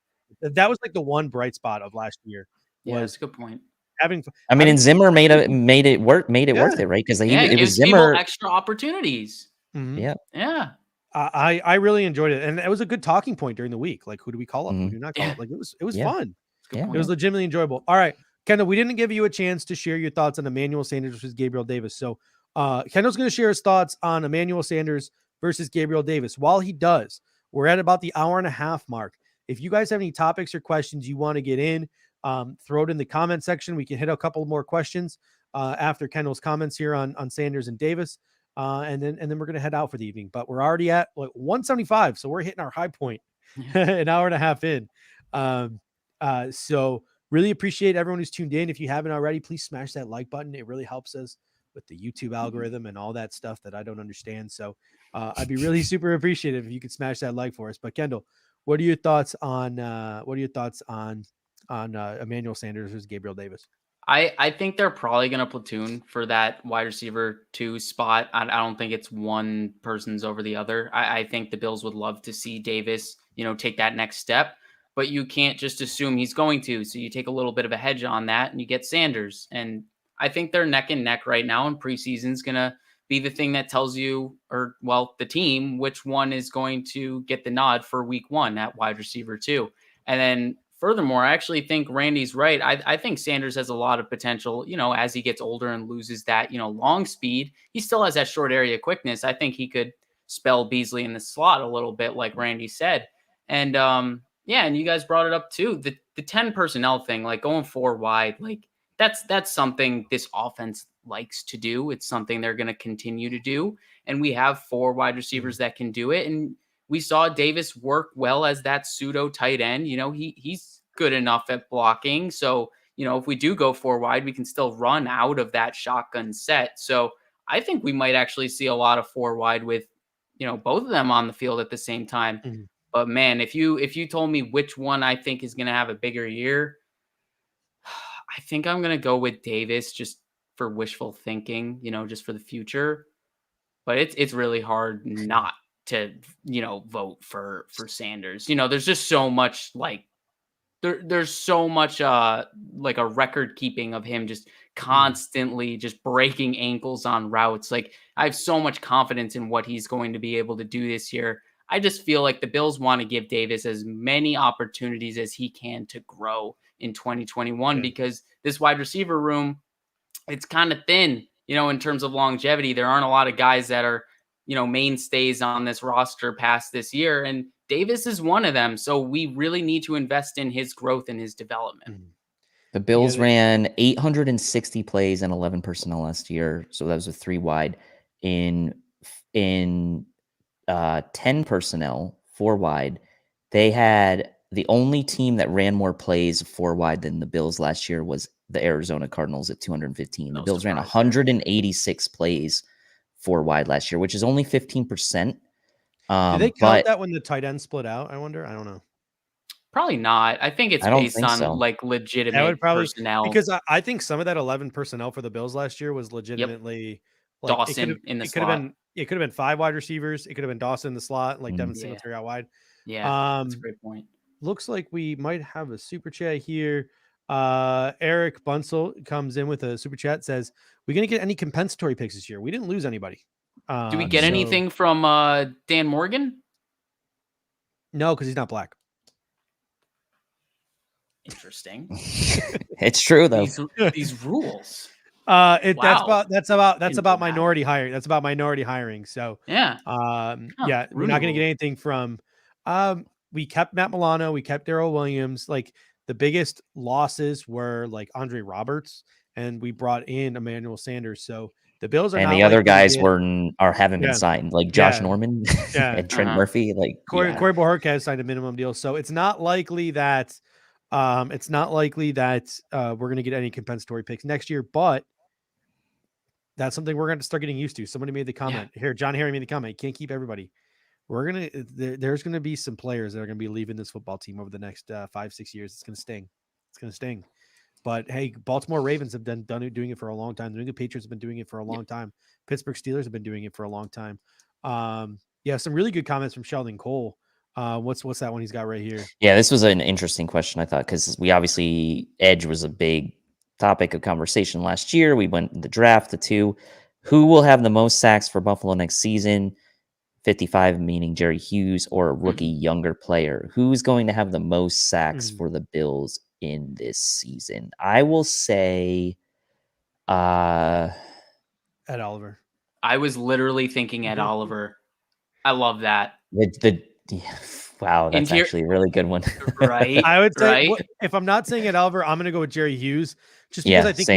B: that was like the one bright spot of last year
D: Yeah, that's
B: was
D: a good point.
B: having.
C: I mean, and Zimmer made it worth
B: Yeah.
C: it, right? Because
D: Yeah,
C: it was
D: gives people
C: Zimmer.
D: extra opportunities.
B: Mhm.
C: Yeah.
D: Yeah.
B: I really enjoyed it, and it was a good talking point during the week. Like, who do we call up? Who
C: Mhm.
B: do not call
D: Yeah.
B: up? Like, it was
C: Yeah.
B: fun.
D: That's a good
C: Yeah.
B: It
D: point.
B: was legitimately enjoyable. All right, Kendall, we didn't give you a chance to share your thoughts on Emmanuel Sanders versus Gabriel Davis. So Kendall's going to share his thoughts on Emmanuel Sanders versus Gabriel Davis. While he does, we're at about the hour and a half mark. If you guys have any topics or questions you want to get in, throw it in the comment section. We can hit a couple more questions after Kendall's comments here on Sanders and Davis. And then we're going to head out for the evening, but we're already at like 175. So we're hitting our high point an hour and a half in. So really appreciate everyone who's tuned in. If you haven't already, please smash that like button. It really helps us with the YouTube algorithm and all that stuff that I don't understand. So I'd be really super appreciative if you could smash that like for us. But Kendall, what are your thoughts on Emmanuel Sanders versus Gabriel Davis?
D: I think they're probably going to platoon for that wide receiver 2 spot. I don't think it's one person's over the other. I think the Bills would love to see Davis, take that next step, but you can't just assume he's going to. So you take a little bit of a hedge on that and you get Sanders. And I think they're neck and neck right now, and preseason is going to be the thing that tells you, the team, which one is going to get the nod for week 1 at wide receiver 2. And then furthermore, I actually think Randy's right. I think Sanders has a lot of potential, as he gets older and loses that, long speed. He still has that short area quickness. I think he could spell Beasley in the slot a little bit, like Randy said. And and you guys brought it up too. The 10 personnel thing, like going 4 wide, like that's something this offense likes to do. It's something they're going to continue to do. And we have 4 wide receivers that can do it. And we saw Davis work well as that pseudo tight end. He's good enough at blocking. So, if we do go 4 wide, we can still run out of that shotgun set. So I think we might actually see a lot of 4 wide with, both of them on the field at the same time.
B: Mm-hmm.
D: But man, if you told me which one I think is going to have a bigger year, I think I'm going to go with Davis just for wishful thinking, just for the future. But it's really hard not to vote for Sanders. There's just so much there's so much like a record keeping of him just constantly just breaking ankles on routes. Like, I have so much confidence in what he's going to be able to do this year. I just feel like the Bills want to give Davis as many opportunities as he can to grow in 2021 because this wide receiver room, it's kind of thin, in terms of longevity. There aren't a lot of guys that are, mainstays on this roster past this year. And Davis is one of them. So we really need to invest in his growth and his development.
C: The Bills ran 860 plays and 11 personnel last year. So that was a 3 wide. In 10 personnel, 4 wide, they had the only team that ran more plays 4 wide than the Bills last year was the Arizona Cardinals at 215. The Bills ran 186 plays 4 wide last year, which is only 15%.
B: Do they count that when the tight end split out? I wonder. I don't know.
D: Probably not. I think it's based on like legitimate personnel.
B: Because I think some of that 11 personnel for the Bills last year was legitimately like
D: Dawson in the slot.
B: It could have been 5 wide receivers. It could have been Dawson in the slot, like Devin Singletary out wide.
D: Yeah, that's a great point.
B: Looks like we might have a super chat here. Eric Bunsel comes in with a super chat, says, "We're gonna get any compensatory picks this year? We didn't lose anybody.
D: Do we get anything from Dan Morgan?
B: No, because he's not black.
D: Interesting.
C: It's true though.
D: These rules.
B: That's about minority hiring. That's about minority hiring. So
D: yeah.
B: We're not gonna get anything from. We kept Matt Milano. We kept Darrell Williams. Like, the biggest losses were like Andre Roberts, and we brought in Emmanuel Sanders. So the Bills are,
C: and the other guys haven't been signed, like Josh Norman and Trent Murphy. Like
B: Corey Bohorquez signed a minimum deal, so it's not likely that It's not likely that we're going to get any compensatory picks next year, but that's something we're going to start getting used to. Somebody made the comment here. John Harry made the comment. You can't keep everybody. There's going to be some players that are going to be leaving this football team over the next 5-6 years. It's going to sting. It's going to sting. But hey, Baltimore Ravens have doing it for a long time. The New England Patriots have been doing it for a long time. Pittsburgh Steelers have been doing it for a long time. Some really good comments from Sheldon Cole. What's that one he's got right here?
C: Yeah, this was an interesting question, I thought, because we obviously edge was a big topic of conversation last year. We went in the draft, the two. Who will have the most sacks for Buffalo next season? 55, meaning Jerry Hughes, or a rookie younger player? Who's going to have the most sacks for the Bills in this season? I will say
B: Ed Oliver.
D: I was literally thinking Ed Oliver. I love that.
C: Wow, that's actually a really good one.
D: Right.
B: I would say,
D: right?
B: if I'm not saying Ed Oliver, I'm going to go with Jerry Hughes, just because I think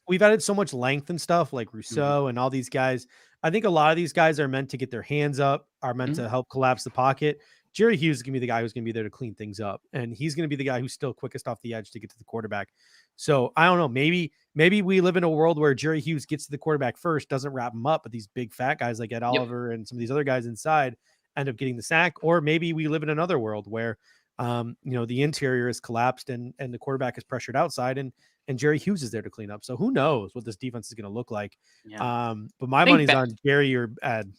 B: we've added so much length and stuff, like Rousseau and all these guys. I think a lot of these guys are meant to get their hands up, are meant to help collapse the pocket. Jerry Hughes is going to be the guy who's going to be there to clean things up, and he's going to be the guy who's still quickest off the edge to get to the quarterback. So I don't know. Maybe we live in a world where Jerry Hughes gets to the quarterback first, doesn't wrap him up, but these big fat guys like Ed Oliver and some of these other guys inside end up getting the sack. Or maybe we live in another world where the interior is collapsed and the quarterback is pressured outside and Jerry Hughes is there to clean up. So who knows what this defense is going to look like. But my money's on Jerry or Ed.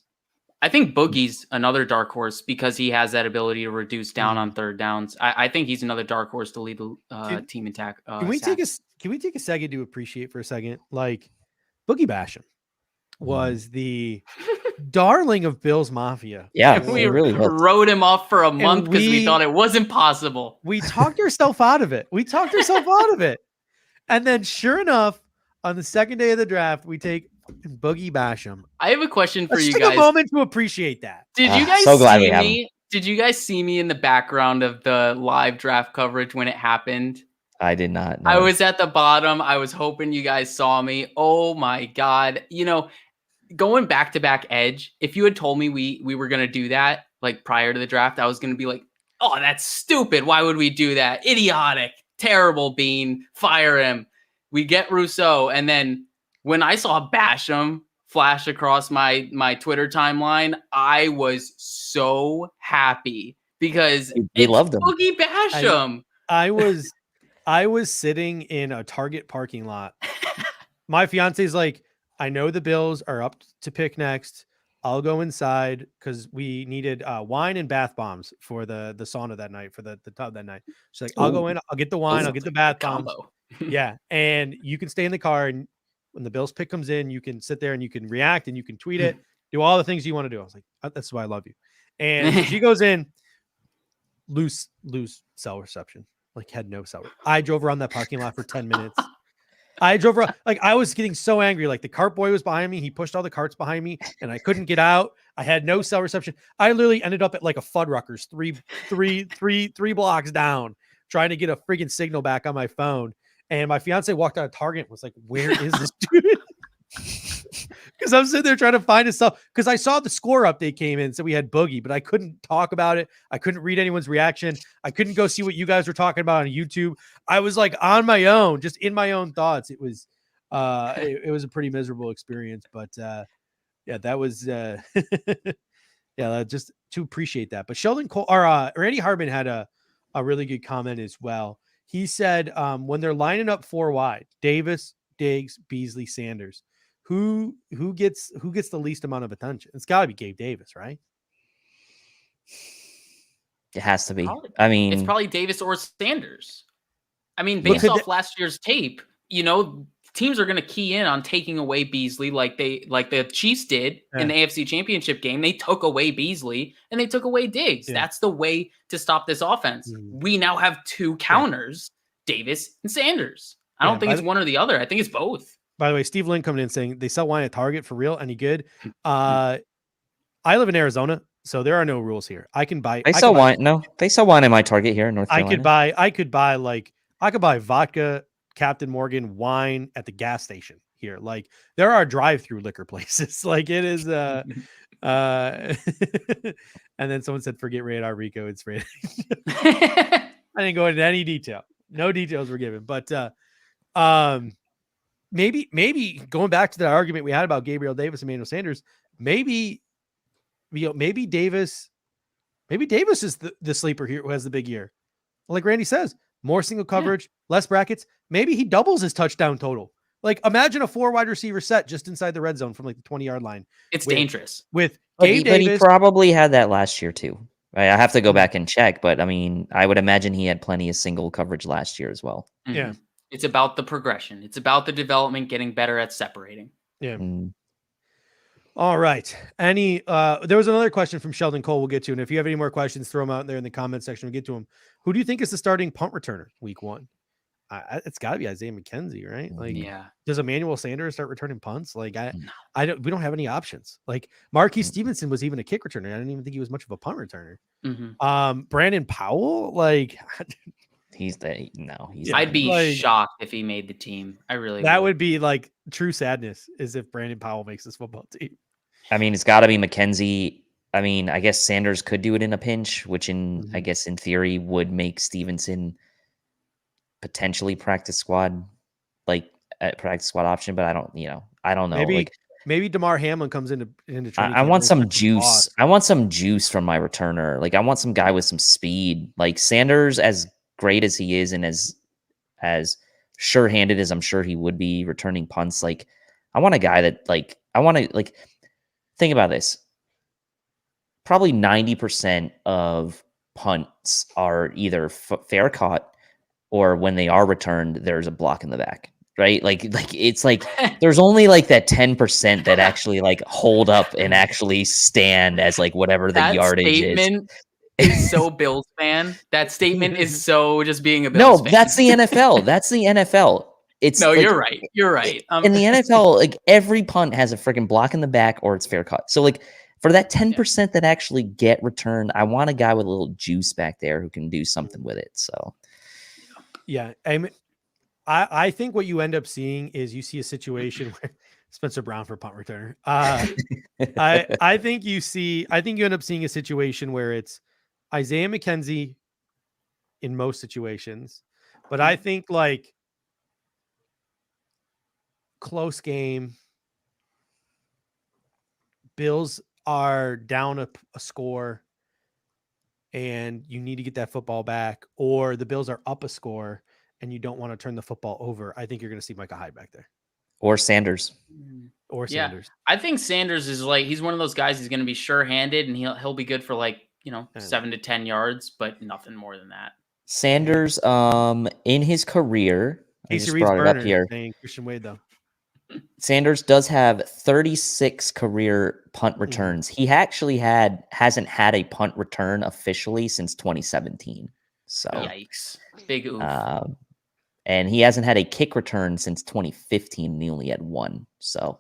D: I think Boogie's another dark horse because he has that ability to reduce down on third downs. I think he's another dark horse to lead the team attack.
B: Can we take a second to appreciate for a second? Like, Boogie Basham was the darling of Bills Mafia.
C: Yeah,
D: we really wrote him off for a month because we thought it wasn't possible.
B: We talked ourselves out of it. And then sure enough, on the second day of the draft, we take Boogie Basham.
D: I have a question for you guys.
B: Take a moment to appreciate that.
D: Did you guys see me? Did you guys see me in the background of the live draft coverage when it happened?
C: I did not. No.
D: I was at the bottom. I was hoping you guys saw me. Oh my God. Going back to back edge, if you had told me we were going to do that like prior to the draft, I was going to be like, oh, that's stupid. Why would we do that? Idiotic. Terrible Bean. Fire him. We get Rousseau. And then when I saw Basham flash across my Twitter timeline, I was so happy because
C: we loved him.
D: Boogie Basham.
B: I was sitting in a Target parking lot. My fiance's like, I know the Bills are up to pick next. I'll go inside because we needed wine and bath bombs for the sauna that night, for the tub that night. She's like, I'll go in, I'll get the wine, I'll get the bath bombs. Yeah. And you can stay in the car, and when the Bills pick comes in, you can sit there and you can react and you can tweet it, do all the things you want to do. I was like, that's why I love you. And she goes in, lose cell reception, like had no cell. I drove around that parking lot for 10 minutes. I drove around, like I was getting so angry. Like the cart boy was behind me. He pushed all the carts behind me and I couldn't get out. I had no cell reception. I literally ended up at like a Fuddruckers three blocks down trying to get a friggin' signal back on my phone. And my fiance walked out of Target and was like, where is this dude? Because I'm sitting there trying to find his stuff. Because I saw the score update came in. So we had Boogie, but I couldn't talk about it. I couldn't read anyone's reaction. I couldn't go see what you guys were talking about on YouTube. I was like on my own, just in my own thoughts. It was it was a pretty miserable experience. But yeah, that was just to appreciate that. But Sheldon Cole or Randy Hardman had a really good comment as well. He said when they're lining up 4 wide, Davis, Diggs, Beasley, Sanders, who gets the least amount of attention? It's got to be Gabe Davis, right?
C: It has to be.
D: Probably.
C: I mean,
D: it's probably Davis or Sanders. I mean, based off last year's tape, teams are going to key in on taking away Beasley like the Chiefs did in the AFC Championship game. They took away Beasley and they took away Diggs. Yeah. That's the way to stop this offense. We now have 2 counters, Davis and Sanders. I don't think it's one or the other. I think it's both. By
B: the way, Steve Lynn coming in saying they sell wine at Target for real. Any good? I live in Arizona, so there are no rules here. I can buy.
C: They sell wine. No, they sell wine in my Target here in North Carolina.
B: I could buy vodka, Captain Morgan, wine at the gas station here. Like there are drive-through liquor places. Like it is. And then someone said, "Forget Radar Rico. It's Radar." I didn't go into any detail. No details were given, but maybe going back to the argument we had about Gabriel Davis and Emmanuel Sanders, maybe Davis is the sleeper here who has the big year. Like Randy says, more single coverage, less brackets. Maybe he doubles his touchdown total. Like imagine a 4 wide receiver set just inside the red zone from like the 20-yard line.
D: It's dangerous.
B: With
C: Gabe
B: Davis.
C: But he probably had that last year too. Right? I have to go back and check, but I mean, I would imagine he had plenty of single coverage last year as well.
D: Mm-hmm.
B: Yeah.
D: It's about the progression. It's about the development, getting better at separating.
B: Yeah. All right. There was another question from Sheldon Cole we'll get to. And if you have any more questions, throw them out there in the comment section. We'll get to them. Who do you think is the starting punt returner week 1? It's got to be Isaiah McKenzie, right? Like, does Emmanuel Sanders start returning punts? Like, we don't have any options. Like, Marquise Stevenson was even a kick returner. I didn't even think he was much of a punt returner. Brandon Powell, like,
D: I'd be shocked if he made the team. I really
B: would be like true sadness is if Brandon Powell makes this football team.
C: I mean, it's got to be McKenzie. I mean, I guess Sanders could do it in a pinch, which I guess in theory would make Stevenson potentially practice squad option, but I don't know.
B: Maybe DeMar Hamlin comes into training.
C: I want some juice. I want some juice from my returner. Like I want some guy with some speed. Like Sanders, as great as he is and as sure-handed as I'm sure he would be returning punts, like I want a guy that think about this. Probably 90% of punts are either fair caught or when they are returned, there's a block in the back, right? Like it's like there's only like that 10% that actually like hold up and actually stand as like whatever the yardage
D: is so Bills fan. That statement is so just being a Bills fan.
C: No, that's the NFL. That's the NFL.
D: You're right. You're right.
C: In the NFL, like every punt has a freaking block in the back or it's fair cut. So like for that 10% that actually get returned, I want a guy with a little juice back there who can do something with it. So
B: yeah, I think what you end up seeing is you see a situation where Spencer Brown for punt returner. I think you end up seeing a situation where it's Isaiah McKenzie in most situations, but I think like close game, Bills are down a score and you need to get that football back, or the Bills are up a score and you don't want to turn the football over. I think you're going to see Micah Hyde back there.
C: Or Sanders.
B: Sanders.
D: I think Sanders is like, he's one of those guys, he's going to be sure-handed and he'll be good for like, 7 to 10 yards, but nothing more than that.
C: Sanders, in his career, I just brought it up here.
B: Christian Wade, though.
C: Sanders does have 36 career punt returns. He actually hasn't had a punt return officially since 2017. So
D: yikes. Big oof.
C: And he hasn't had a kick return since 2015. And he only had one. So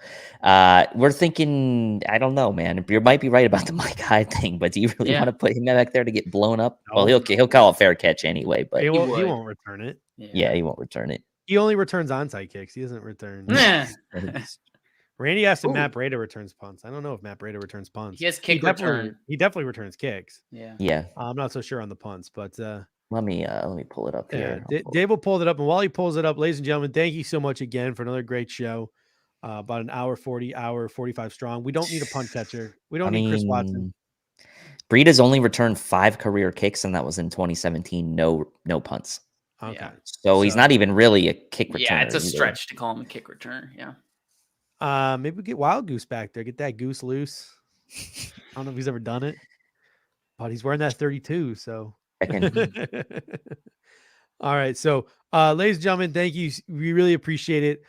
C: we're thinking, I don't know, man. You might be right about the Mike Hyde thing, but do you really want to put him back there to get blown up? No. Well, he'll call it fair catch anyway, but
B: he won't return it.
C: Yeah, he won't return it.
B: He only returns onside kicks. He doesn't return. Randy asked if Matt Breida returns punts. I don't know if Matt Breida returns punts.
D: He has kick return.
B: He definitely returns kicks.
C: Yeah.
B: I'm not so sure on the punts, but
C: let me pull it up here.
B: Dave will pull it up, and while he pulls it up, ladies and gentlemen, thank you so much again for another great show. About an hour 45 strong. We don't need a punt catcher. We don't need Chris Watson.
C: Breida's only returned 5 career kicks, and that was in 2017. No punts.
B: Okay.
C: Yeah. So he's not even really a kick returner.
D: Yeah, it's a stretch to call him a kick returner. Yeah.
B: Maybe we get Wild Goose back there. Get that goose loose. I don't know if he's ever done it, but he's wearing that 32. So. All right. So, ladies and gentlemen, thank you. We really appreciate it.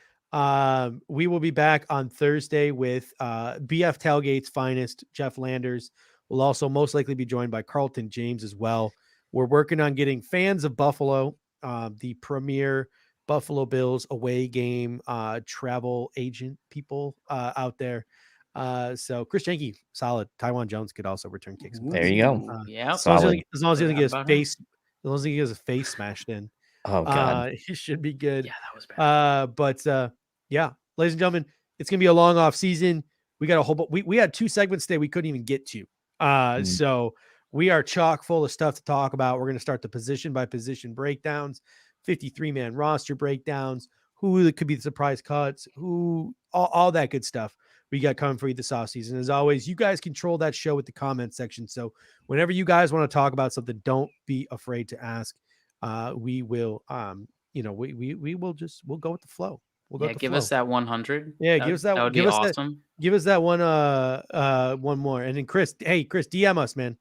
B: We will be back on Thursday with BF Tailgate's finest, Jeff Landers. We'll also most likely be joined by Carlton James as well. We're working on getting fans of Buffalo, the premier Buffalo Bills away game travel agent people out there. So Chris Jenke, solid. Taiwan Jones could also return kicks.
C: There you go.
D: Yeah.
B: As long as he doesn't get his face smashed in.
C: Oh God.
B: He should be good.
D: Yeah, that was bad.
B: But yeah, ladies and gentlemen, it's gonna be a long off season. We got a whole we had 2 segments today we couldn't even get to. So we are chock full of stuff to talk about. We're going to start the position by position breakdowns 53-man roster breakdowns, who could be the surprise cuts, who all that good stuff we got coming for you this offseason. As always, you guys control that show with the comment section. So whenever you guys want to talk about something, don't be afraid to ask. We will, we'll go with the flow. We'll go with the
D: give
B: flow.
D: us that 100.
B: Yeah, give us that.
D: That would
B: give
D: be
B: us
D: awesome.
B: Give us that one more. And then Chris, DM us, man.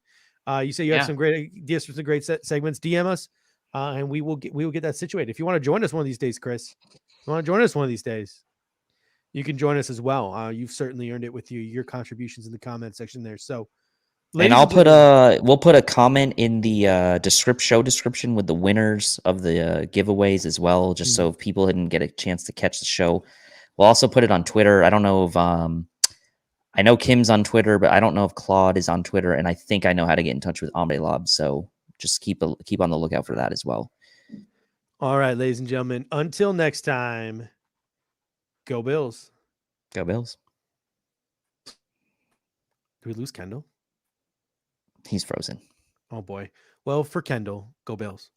B: You say you have some great ideas for some great segments. DM us, and we will get that situated. If you want to join us one of these days, Chris, you want to join us one of these days, you can join us as well. You've certainly earned it with your contributions in the comment section there. So,
C: and we'll put a comment in the description with the winners of the giveaways as well, just so if people didn't get a chance to catch the show. We'll also put it on Twitter. I don't know if I know Kim's on Twitter, but I don't know if Claude is on Twitter, and I think I know how to get in touch with NBlovs. So just keep on the lookout for that as well.
B: All right, ladies and gentlemen, until next time, go Bills.
C: Go Bills.
B: Do we lose Kendall?
C: He's frozen.
B: Oh boy. Well, for Kendall, go Bills.